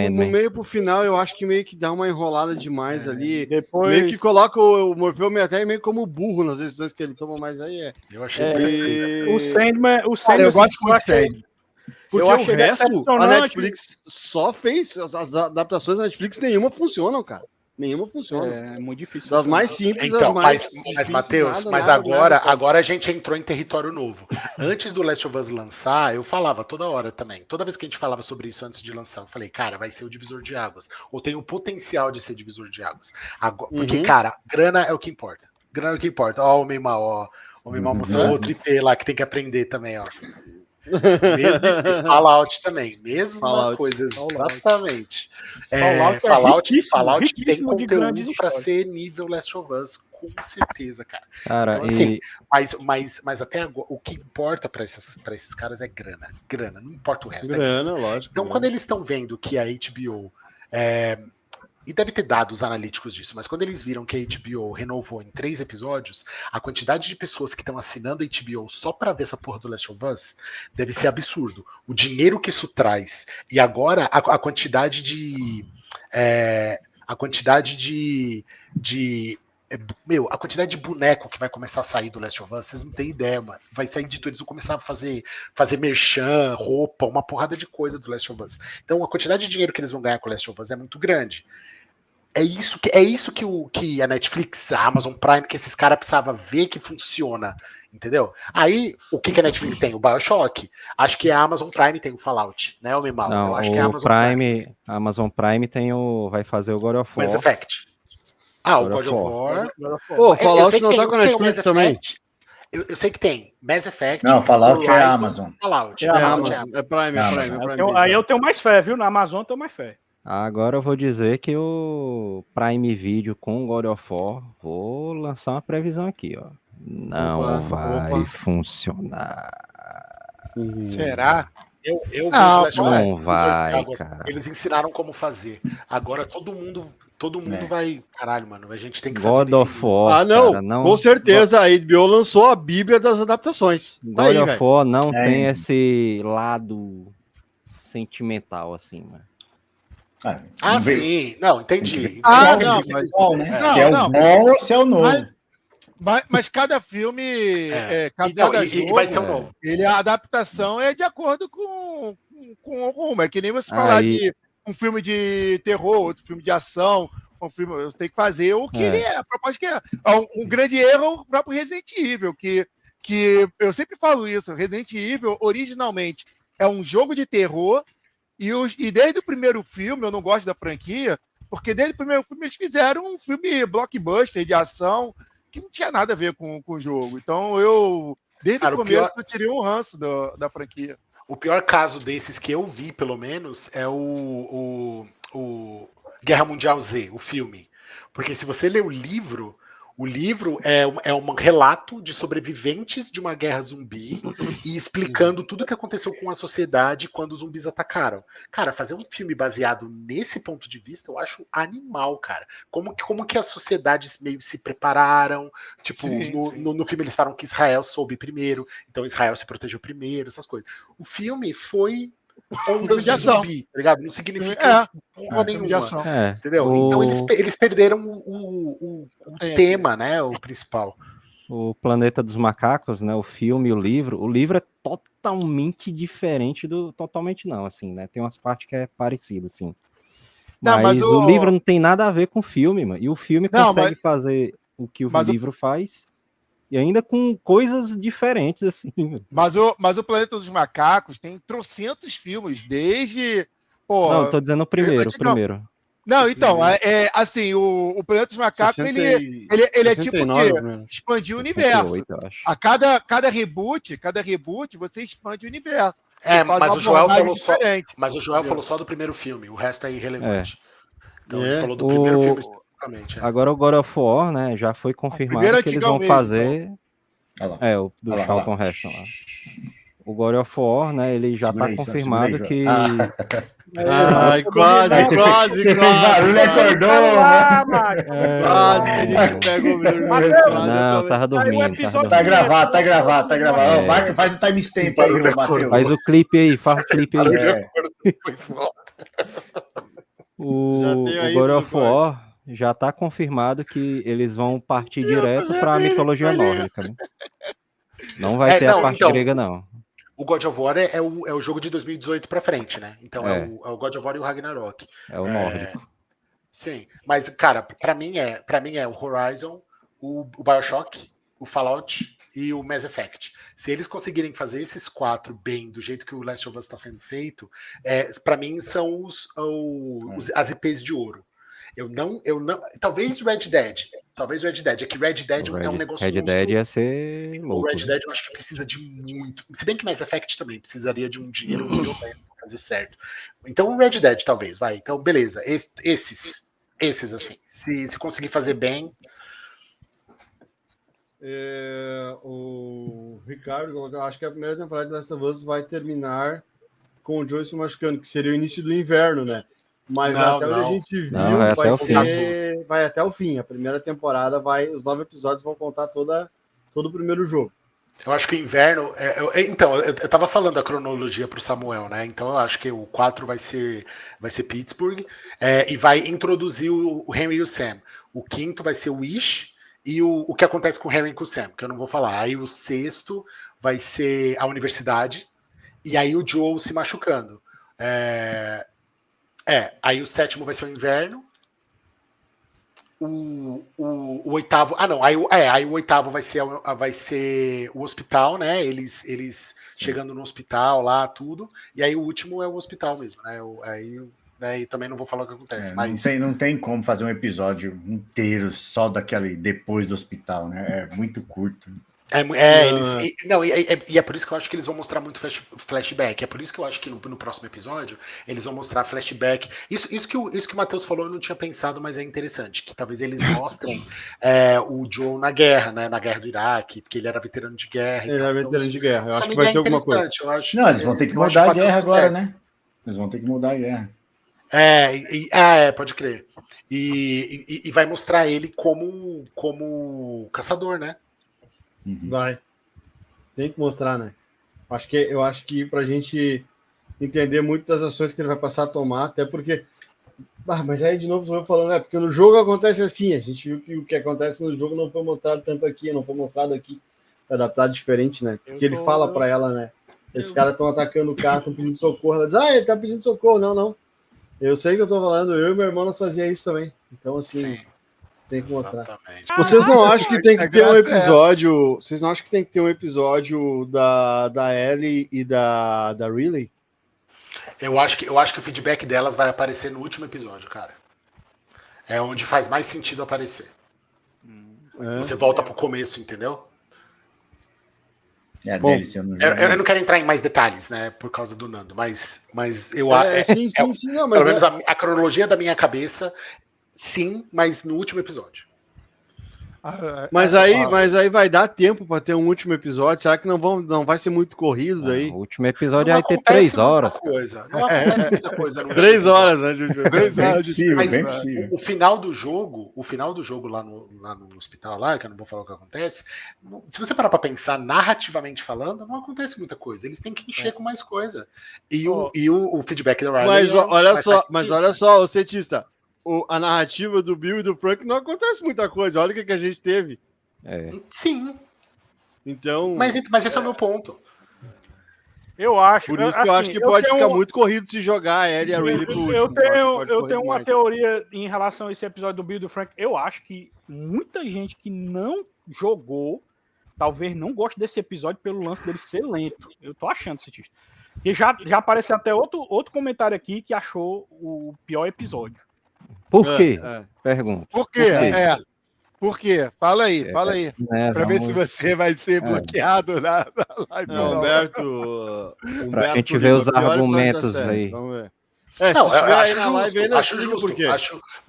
no meio pro final eu acho que meio que dá uma enrolada demais ali. Depois... Meio que coloca o Morfeu até meio como burro nas decisões que ele toma, mas aí é. Eu achei O Sandman, eu gosto muito de Sandman. Porque o resto, a Netflix só fez, as adaptações da Netflix nenhuma funcionam, cara. Nenhuma funciona. É muito difícil. Das mais simples, então, as mais. Mas Matheus, agora a gente entrou em território novo. Antes do Last of Us lançar, eu falava toda hora também. Toda vez que a gente falava sobre isso antes de lançar, eu falei, cara, vai ser o divisor de águas. Ou tem o potencial de ser divisor de águas. Agora, porque, cara, grana é o que importa. Grana é o que importa. Ó, o Meimar, O Meimar mostrou outro IP lá que tem que aprender também, ó. Mesmo Fallout também, mesma coisa, exatamente. Fallout tem conteúdo para ser nível Last of Us, com certeza, cara. Então, assim, mas até agora, o que importa para esses caras é grana, não importa o resto. Grana, lógico. Então, quando eles estão vendo que a HBO e deve ter dados analíticos disso, mas quando eles viram que a HBO renovou em 3 episódios, a quantidade de pessoas que estão assinando a HBO só pra ver essa porra do Last of Us deve ser absurdo. O dinheiro que isso traz e agora a quantidade de a quantidade de boneco que vai começar a sair do Last of Us, vocês não têm ideia, mano. Vai sair de tudo, eles vão começar a fazer merchan, roupa, uma porrada de coisa do Last of Us. Então a quantidade de dinheiro que eles vão ganhar com o Last of Us é muito grande. É isso que a Netflix, a Amazon Prime, que esses caras precisavam ver que funciona, entendeu? Aí, o que a Netflix tem? O BioShock. Acho que a Amazon Prime tem o Fallout, né, o Mimal? Não, eu acho que a Amazon Prime tem vai fazer o God of War. Mass Effect. O God of War. Pô, Fallout não tá com a Netflix também? Eu sei que tem Mass Effect. Não, Fallout é a Amazon. Fallout. É Prime. Aí eu tenho mais fé, viu? Na Amazon eu tenho mais fé. Agora eu vou dizer que o Prime Video com God of War, vou lançar uma previsão aqui, ó. Não vai funcionar. Será? Eu não vai, cara. Eles ensinaram como fazer. Agora todo mundo vai. Caralho, mano, a gente tem que fazer. God of War. Cara, não. Com certeza a HBO lançou a Bíblia das adaptações. God of War não tem esse lado sentimental assim, mano. Sim. Não, entendi. Se é o bom ou se é o novo. Mas cada filme, cada jogo, vai ser um novo. A adaptação é de acordo com uma. É que nem você falar de um filme de terror, outro filme de ação, um filme. Você tem que fazer o que ele é. A proposta que é. Um grande erro é o próprio Resident Evil, que eu sempre falo isso. Resident Evil, originalmente, é um jogo de terror. E desde o primeiro filme, eu não gosto da franquia, porque desde o primeiro filme eles fizeram um filme blockbuster de ação que não tinha nada a ver com o jogo. Então desde o começo, eu tirei um ranço da franquia. O pior caso desses que eu vi, pelo menos, é o Guerra Mundial Z, o filme. Porque se você lê o livro é um relato de sobreviventes de uma guerra zumbi e explicando tudo o que aconteceu com a sociedade quando os zumbis atacaram. Cara, fazer um filme baseado nesse ponto de vista, eu acho animal, cara. Como que as sociedades meio se prepararam. Tipo, no filme eles falam que Israel soube primeiro, então Israel se protegeu primeiro, essas coisas. O filme foi ondas de ação, tá ligado? Não significa porra nenhuma, entendeu? Então eles perderam o tema, né? O principal. O Planeta dos Macacos, né? O filme e o livro é totalmente diferente do... Totalmente não, assim, né? Tem umas partes que é parecido, assim. Não, Mas o livro não tem nada a ver com o filme, mano. E o filme Não, consegue fazer o que o mas o- livro faz, e ainda com coisas diferentes, assim, mano. Mas o Planeta dos Macacos tem trocentos filmes, desde. Pô, Não, eu tô dizendo o primeiro, antigão. o primeiro. Não, então, assim, o Planeta dos Macacos, ele é tipo o 69, quê? mesmo. Expandir o universo. 68, eu acho. A cada reboot, você expande o universo. Você faz mas uma o Joel abordagem falou só. diferente. Mas o Joel falou só do primeiro filme, o resto é irrelevante. Então ele É. falou do primeiro filme especificamente. Agora o God of War, né, já foi confirmado que eles vão antigão fazer... Olha lá. o do Olha lá, Charlton olha lá. Heston lá. O God of War, né, ele já Segura tá aí, confirmado segura aí, que... Ai, quase, Aí você quase, Você fez quase. barulho e acordou, Celular, mano. Max. Quase que a gente pega o meu Mateus, Não, tava dormindo, episódio Tá tava dormindo. gravado, tá gravado, tá gravado. É. Ó, Marca, faz o timestamp aí, ô, Matheus. Faz o clipe aí, faz o clipe aí. Foi foda. Já O tenho aí God no of War já tá confirmado que eles vão partir direto pra mitologia nórdica, né? Não vai ter a parte grega, não. O God of War é o jogo de 2018 pra frente, né? Então é o God of War e o Ragnarok. É o nórdico. Sim, mas, cara, pra mim é o Horizon, o BioShock, o Fallout e o Mass Effect. Se eles conseguirem fazer esses 4 bem, do jeito que o Last of Us está sendo feito, pra mim são as IPs de ouro. Eu não. Talvez Red Dead. É que Red Dead é um negócio. Red Dead ia ser louco. O Red Dead eu acho que precisa de muito. Se bem que Mass Effect também precisaria de um dinheiro violento pra fazer certo. Então o Red Dead, talvez, vai. Então, beleza. Esses assim. Se conseguir fazer bem. O Ricardo colocou, acho que a primeira temporada de Last of Us vai terminar com o Joe se machucando, que seria o início do inverno, né? Mas Não, até onde a gente viu, Não, vai até o fim. vai até o fim. A primeira temporada os 9 episódios vão contar todo o primeiro jogo. Eu acho que o inverno. Então, eu tava falando a cronologia pro Samuel, né? Então eu acho que o 4 vai ser Pittsburgh e vai introduzir o Henry e o Sam. O 5º vai ser o Wish e o que acontece com o Henry e com o Sam, que eu não vou falar. Aí o 6º vai ser a universidade e aí o Joel se machucando. Aí o 7º vai ser o inverno. O 8º. Ah, não. Aí o 8º vai ser o hospital, né? Eles chegando no hospital lá, tudo. E aí o último é o hospital mesmo, né? Aí também não vou falar o que acontece. Mas Não tem como fazer um episódio inteiro só daquele depois do hospital, né? É muito curto. E é por isso que eu acho que eles vão mostrar muito flashback. É por isso que eu acho que no próximo episódio eles vão mostrar flashback. Isso que o Matheus falou, eu não tinha pensado, mas é interessante. Que talvez eles mostrem o Joe na guerra, né? Na guerra do Iraque, porque ele era veterano de guerra. Ele era veterano de guerra. Eu acho que vai ter alguma coisa. Não, eles vão ter que mudar a guerra agora, né? Eles vão ter que mudar a guerra. Pode crer. E vai mostrar ele como caçador, né? Vai. Tem que mostrar, né? Eu acho que pra gente entender muito das ações que ele vai passar a tomar, até porque. Mas aí de novo estou falando, porque no jogo acontece assim, a gente viu que o que acontece no jogo não foi mostrado tanto aqui, não foi mostrado aqui, adaptado diferente, né? Porque ele fala pra ela, né? Esses caras estão atacando o carro, estão pedindo socorro. Ela diz, ele tá pedindo socorro. Não. Eu sei que eu tô falando, eu e meu irmão nós fazia isso também. Então, assim. Sim. Tem que mostrar. Exatamente. Vocês não acham que tem que ter um episódio? Vocês não acham que tem que ter um episódio da Ellie e da Riley? Eu acho que o feedback delas vai aparecer no último episódio, cara. É onde faz mais sentido aparecer. Você volta pro começo, entendeu? Eu não quero entrar em mais detalhes, né? Por causa do Nando, mas eu acho. Sim, não, mas pelo menos a cronologia da minha cabeça. Sim, mas no último episódio. Mas aí vai dar tempo para ter um último episódio? Será que não vai ser muito corrido daí? O último episódio vai ter 3 horas. Não acontece muita coisa. 3 horas, né, Juju? 3 horas de mas o final do jogo lá no hospital, lá, que eu não vou falar o que acontece, se você parar para pensar, narrativamente falando, não acontece muita coisa. Eles têm que encher com mais coisa. E o feedback da Riley. Mas olha só, o cientista. A narrativa do Bill e do Frank não acontece muita coisa. Olha o que a gente teve. Sim, Então, mas esse é o meu ponto. Eu acho. por isso que eu acho que pode ficar muito corrido se jogar a Ellie e a Riley pro último. Eu tenho uma teoria em relação a esse episódio do Bill e do Frank. Eu acho que muita gente que não jogou talvez não goste desse episódio pelo lance dele ser lento. Eu tô achando, Citista. E já apareceu até outro comentário aqui que achou o pior episódio. Por quê? Pergunta. Por quê? Por quê? Fala aí. Pra ver se você vai ser bloqueado na live. Humberto, pra gente ver os argumentos aí. Vamos ver. Não, se tiver eu aí acho na live, justo, ainda acho explica justo. por quê.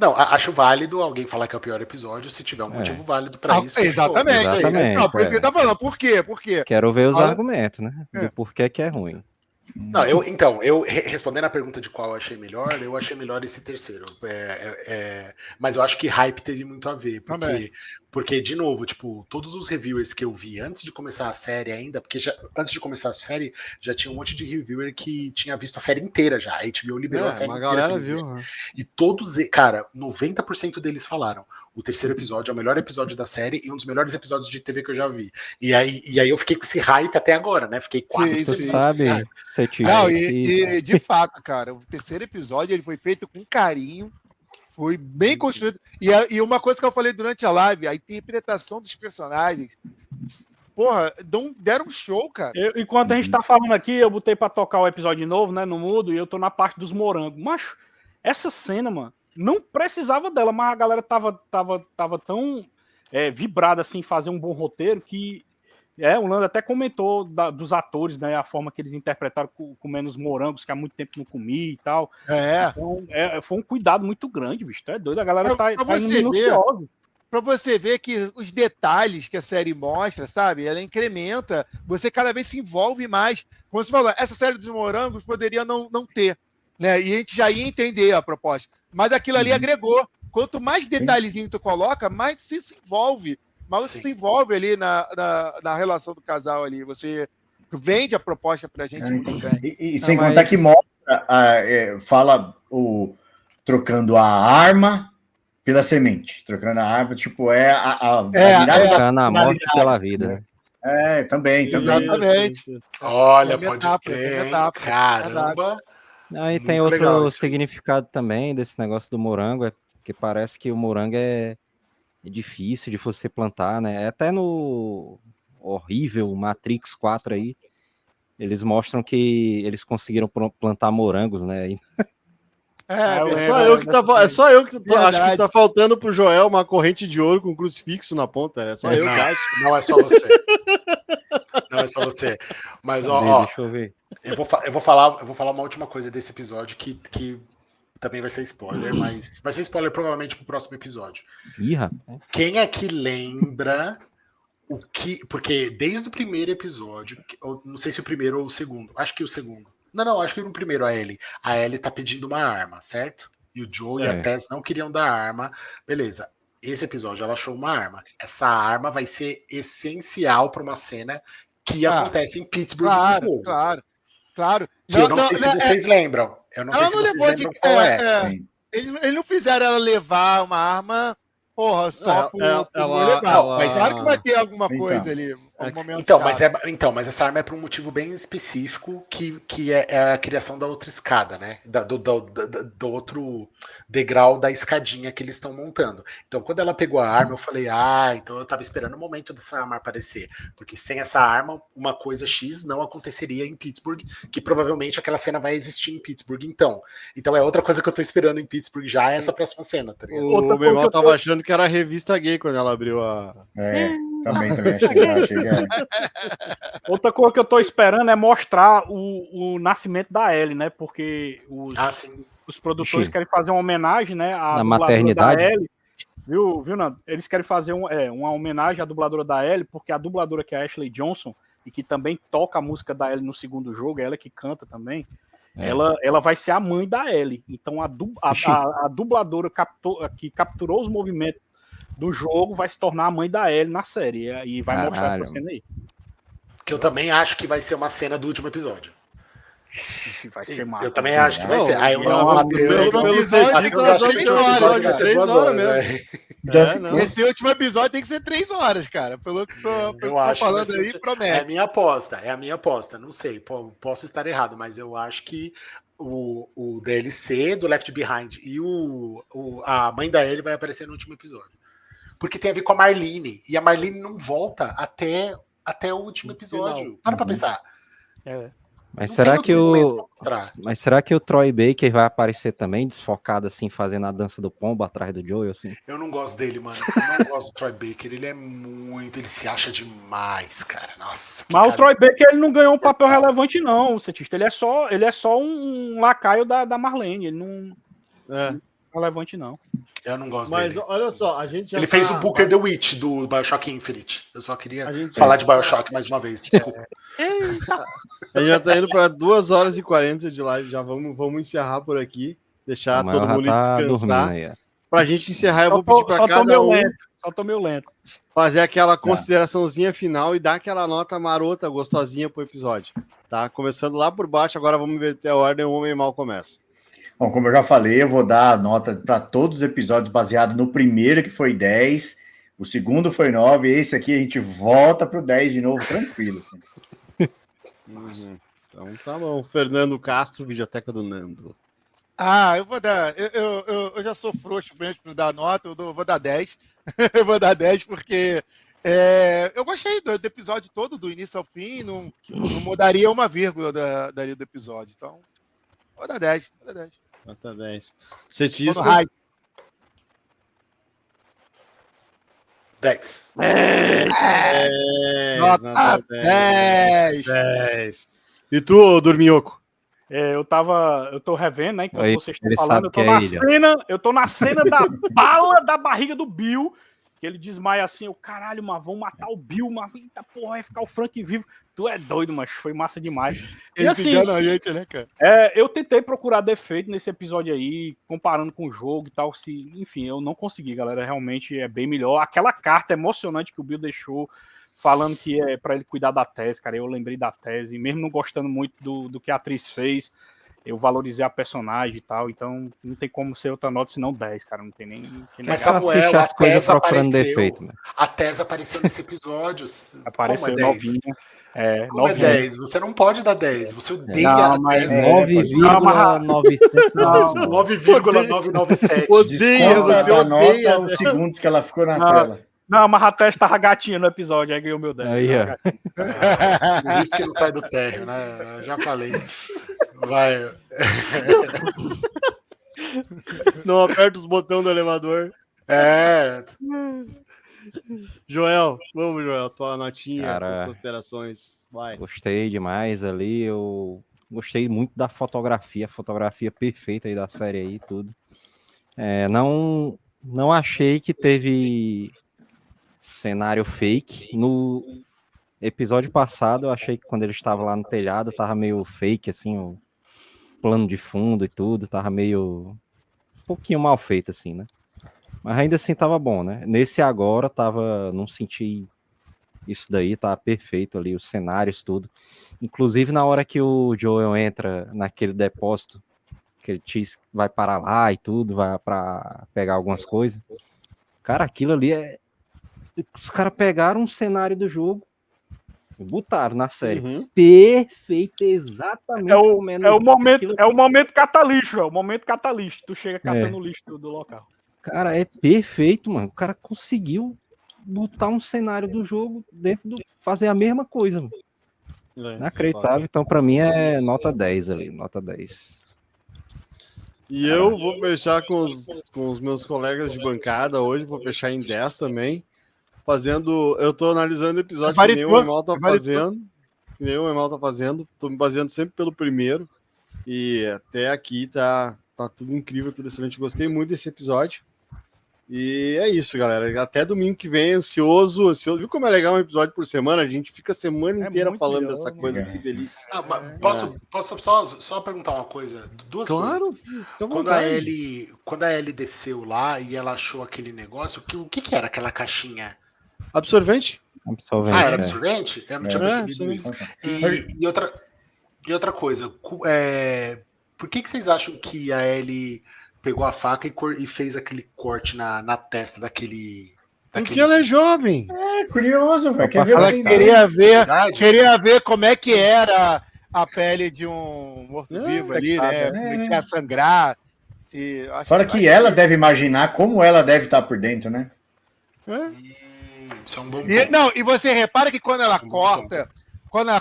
Acho válido alguém falar que é o pior episódio se tiver um motivo válido pra isso. Exatamente. Não, por isso que ele tá falando. Por quê? Quero ver os argumentos, né? Do porquê que é ruim. Não, eu respondendo a pergunta de qual eu achei melhor esse terceiro. Mas eu acho que hype teve muito a ver, porque de novo, tipo, todos os reviewers que eu vi antes de começar a série ainda, porque antes de começar a série já tinha um monte de reviewer que tinha visto a série inteira já. A HBO liberou a série uma inteira. galera viu. E todos, cara, 90% deles falaram: o terceiro episódio é o melhor episódio da série e um dos melhores episódios de TV que eu já vi. E aí eu fiquei com esse hype até agora, né? Fiquei 4 Você sabe, Não, e de fato, cara, o terceiro episódio ele foi feito com carinho, foi bem construído. E uma coisa que eu falei durante a live, a interpretação dos personagens, porra, deram um show, cara. Enquanto a gente tá falando aqui, eu botei pra tocar o episódio de novo, né, no mudo, e eu tô na parte dos morangos. Macho, essa cena, mano, não precisava dela, mas a galera tava tão vibrada assim, em fazer um bom roteiro que... o Lando até comentou dos atores, né? A forma que eles interpretaram comendo os morangos, que há muito tempo não comia e tal. Então, foi um cuidado muito grande, bicho. É doido, a galera tá minuciosa. Pra você ver que os detalhes que a série mostra, sabe? Ela incrementa, você cada vez se envolve mais. Como você falou, essa série dos morangos poderia não ter, né? E a gente já ia entender a proposta. Mas aquilo ali agregou. Quanto mais detalhezinho tu coloca, mais se envolve. Mas você se envolve ali na relação do casal ali. Você vende a proposta pra gente muito bem. E sem contar que mostra, fala trocando a arma pela semente. Trocando a arma, tipo, trocando a morte pela vida, né? Também. Exatamente. Olha, pode crer, caramba. Aí tem outro significado também desse negócio do morango, porque parece que o morango é difícil de você plantar, né? Até no horrível Matrix 4 aí, eles mostram que eles conseguiram plantar morangos, né? É só eu que acho que tá faltando pro Joel uma corrente de ouro com um crucifixo na ponta. É só eu que acho. Não é só você. Não é só você. Mas, deixa eu ver. Eu vou falar uma última coisa desse episódio que também vai ser spoiler, mas vai ser spoiler provavelmente pro próximo episódio. Ih, rapaz. Quem é que lembra o que... Porque desde o primeiro episódio, não sei se o primeiro ou o segundo, acho que o segundo. Não, acho que no primeiro a Ellie tá pedindo uma arma, certo? E o Joe e a Tess não queriam dar arma. Beleza. Esse episódio ela achou uma arma. Essa arma vai ser essencial para uma cena que acontece em Pittsburgh no jogo. Claro. Que eu não sei se vocês lembram. Eu não sei se vocês lembram qual é. Eles não fizeram ela levar uma arma, porra, só por legal. Mas claro que vai ter alguma coisa ali. Mas essa arma é por um motivo bem específico, que é a criação da outra escada, né? Do outro degrau da escadinha que eles estão montando. Então, quando ela pegou a arma, eu falei, então eu tava esperando o momento dessa arma aparecer. Porque sem essa arma, uma coisa X não aconteceria em Pittsburgh, que provavelmente aquela cena vai existir em Pittsburgh, então. Então é outra coisa que eu tô esperando em Pittsburgh já, é essa próxima cena, tá ligado? O meu irmão tava achando que era a revista gay quando ela abriu a... Também achei. Outra coisa que eu tô esperando é mostrar o nascimento da Ellie, né? Porque os produtores querem fazer uma homenagem, né? Na maternidade. Da Ellie. Viu, Nando? Eles querem fazer uma homenagem à dubladora da Ellie, porque a dubladora que é a Ashley Johnson, e que também toca a música da Ellie no segundo jogo, ela que canta também, ela vai ser a mãe da Ellie. Então a dubladora que capturou os movimentos do jogo vai se tornar a mãe da Ellie na série. E vai mostrar essa cena aí. Que eu também acho que vai ser uma cena do último episódio. Vai ser massa. Eu também acho que vai ser. Aí Não, o Matheus pelo episódio, acha tem que que o ser episódio 3 vai horas, ser 3 2 horas horas, mesmo. né? Não. Esse último episódio tem que ser 3 horas, cara. Pelo que tô Acho que falando vai aí, ser- promete. É a minha aposta. Não sei, posso estar errado, mas eu acho que o DLC do Left Behind e a mãe da Ellie vai aparecer no último episódio. Porque tem a ver com a Marlene. E a Marlene não volta até o último episódio. Para pra pensar. É. Mas Não será tem que outro momento o. pra mostrar. Mas será que o Troy Baker vai aparecer também, desfocado, assim, fazendo a dança do pombo atrás do Joel, assim? Eu não gosto dele, mano. Eu não gosto do Troy Baker. Ele é muito. Ele se acha demais, cara. Nossa. que Mas o cara- Troy Baker ele não ganhou um papel relevante, não, Cetista. Ele é só um lacaio da Marlene. Ele não É. é relevante, não. Eu não gosto Mas dele. olha só, a gente já Ele fez o Booker the Witch do Bioshock Infinite. Eu só queria A gente- falar de Bioshock mais uma vez. Desculpa. A gente já tá indo para 2 horas e 40 de live. Já vamos encerrar por aqui. Deixar O Mael todo já mundo tá dormindo descansar. aí, ó. Pra gente encerrar, eu Só vou pedir pra tô cada meio um lento. Só tô meio lento. fazer aquela consideraçãozinha final e dar aquela nota marota, gostosinha pro episódio. Tá? Começando lá por baixo, agora vamos inverter a ordem, o Homem Mal começa. Bom, como eu já falei, eu vou dar a nota para todos os episódios baseado no primeiro, que foi 10, o segundo foi 9, esse aqui a gente volta pro 10 de novo, tranquilo. Então tá bom. Fernando Castro, Videoteca do Nando. Eu vou dar. Eu já sou frouxo mesmo para dar nota, vou dar 10. Eu vou dar 10 porque eu gostei do episódio todo, do início ao fim, não mudaria uma vírgula dali do episódio. Então, vou dar 10. Nota 10. Tô no Cetista. hype. 10. Nota 10. 10. E tu, Dorminhoco? Eu tô revendo, né? Enquanto Aí, vocês estão ele falando, sabe eu tô na cena da bala da barriga do Bill, que ele desmaia assim, o caralho, mas vão matar o Bill, mas eita porra, vai ficar o Frank vivo. Tu é doido, mas foi massa demais. E Ele assim, engana a gente, né, cara? eu tentei procurar defeito nesse episódio aí, comparando com o jogo e tal, enfim, eu não consegui, galera, realmente é bem melhor. Aquela carta emocionante que o Bill deixou, falando que é pra ele cuidar da tese, cara, eu lembrei da tese, mesmo não gostando muito do que a atriz fez, eu valorizei a personagem e tal, então não tem como ser outra nota senão 10, cara, não tem nem que Mas negar. Samuel, Assiste a as coisas Tess procurando apareceu. defeito, né? A Tess apareceu nesse episódio. Apareceu Como é 10? novinha. Como é Novinha. 10? Você não pode dar 10. Você odeia Não, a mas Tess. 9,997. 9,997. Odeia, Desconta você da odeia. nota os segundos que ela ficou na Não. tela. Não, mas a Tess tava gatinha no episódio, aí ganhou meu 10. Aí, ó. Por isso que não sai do térreo, né? Eu já falei. Vai. Não aperta os botões do elevador. Joel, vamos, Joel, tua notinha, Cara, tuas considerações. Vai. Gostei demais ali, eu gostei muito da fotografia, a fotografia perfeita aí da série aí, tudo. Não achei que teve cenário fake. No episódio passado, eu achei que quando ele estava lá no telhado, tava meio fake, assim, o plano de fundo e tudo, tava meio um pouquinho mal feito, assim, né? Mas ainda assim tava bom, né? Nesse agora, não senti isso daí, tá perfeito ali, os cenários, tudo. Inclusive, na hora que o Joel entra naquele depósito, que ele vai parar lá e tudo, vai para pegar algumas coisas. Cara, aquilo ali os caras pegaram um cenário do jogo e botaram na série. Perfeito, exatamente. É o momento catalixo, é o momento catalixo. Tu chega catando o lixo do local. Cara, é perfeito, mano. O cara conseguiu botar um cenário do jogo fazer a mesma coisa, mano. Inacreditável. Então, pra mim, é nota 10 ali, nota 10. E eu vou fechar com os meus colegas de bancada hoje, vou fechar em 10 também. Eu tô analisando o episódio que nem o Emal tá fazendo. Tô me baseando sempre pelo primeiro. E até aqui tá tudo incrível, tudo excelente. Gostei muito desse episódio. E é isso, galera. Até domingo que vem, ansioso. Viu como é legal um episódio por semana? A gente fica a semana inteira falando dessa coisa, que delícia. Posso só perguntar uma coisa? Duas coisas. Fica à Quando vontade. quando a Ellie desceu lá e ela achou aquele negócio, o que era aquela caixinha? Absorvente? Absolvente. Era absorvente? Eu não tinha percebido isso. E outra. E outra coisa, por que vocês acham que a Ellie pegou a faca e fez aquele corte na testa daquele... Porque ela é jovem. É curioso, velho. Quer ver Ela o queria ver como é que era a pele de um morto-vivo ali, né? Como é que ia sangrar. Fora que ela deve imaginar como ela deve estar por dentro, né? Isso é um bom ponto. E você repara que quando ela corta,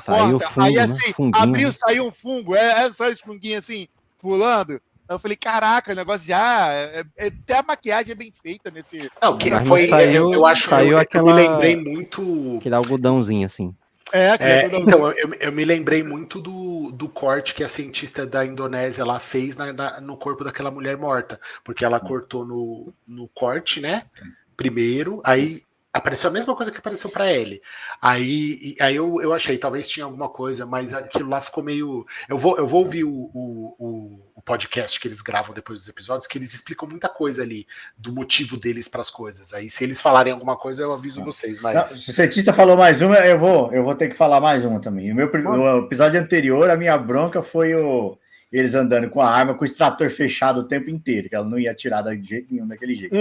Saiu fungo, aí né? assim, Funguinho. saiu um fungo, saiu os funguinhos assim, pulando. Eu falei, caraca, o negócio já. Até a maquiagem é bem feita nesse. Não, que Mas foi, não saiu- eu acho saiu eu aquela- me lembrei muito. Aquele algodãozinho assim. Então, eu me lembrei muito do corte que a cientista da Indonésia lá fez no corpo daquela mulher morta. Porque ela cortou no corte, né? Primeiro, aí apareceu a mesma coisa que apareceu pra ele. Aí eu achei, talvez tinha alguma coisa, mas aquilo lá ficou meio. Eu vou ouvir o podcast que eles gravam depois dos episódios, que eles explicam muita coisa ali do motivo deles para as coisas. Aí, se eles falarem alguma coisa, eu aviso vocês. Mas Não, se o cientista falou mais uma, eu vou ter que falar mais uma também. O episódio anterior, a minha bronca foi eles andando com a arma, com o extrator fechado o tempo inteiro, que ela não ia atirar de jeito nenhum daquele jeito.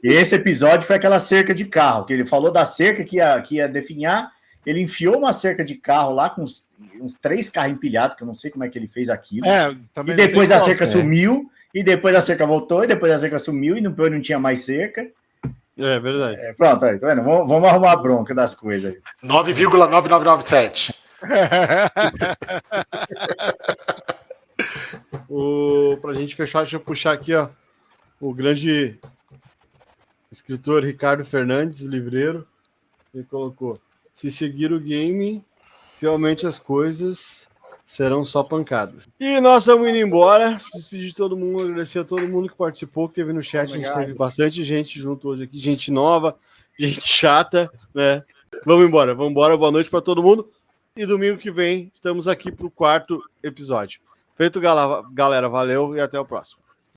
E esse episódio foi aquela cerca de carro, que ele falou da cerca que ia definhar, ele enfiou uma cerca de carro lá com uns 3 carros empilhados, que eu não sei como é que ele fez aquilo. Também E depois a cerca é. sumiu, e depois a cerca voltou, e depois a cerca sumiu, e depois não tinha mais cerca. É verdade. Pronto, aí, tá vendo? Vamos arrumar a bronca das coisas aí. 9,9997. Pra gente fechar, deixa eu puxar aqui, ó, o grande escritor Ricardo Fernandes, livreiro, ele colocou: se seguir o game, fielmente as coisas serão só pancadas. E nós estamos indo embora, se despedir de todo mundo, agradecer a todo mundo que participou, que teve no chat. A gente teve bastante gente junto hoje aqui, gente nova, gente chata, né? Vamos embora, boa noite para todo mundo. E domingo que vem estamos aqui para o 4º episódio. Feito, galera, valeu e até o próximo.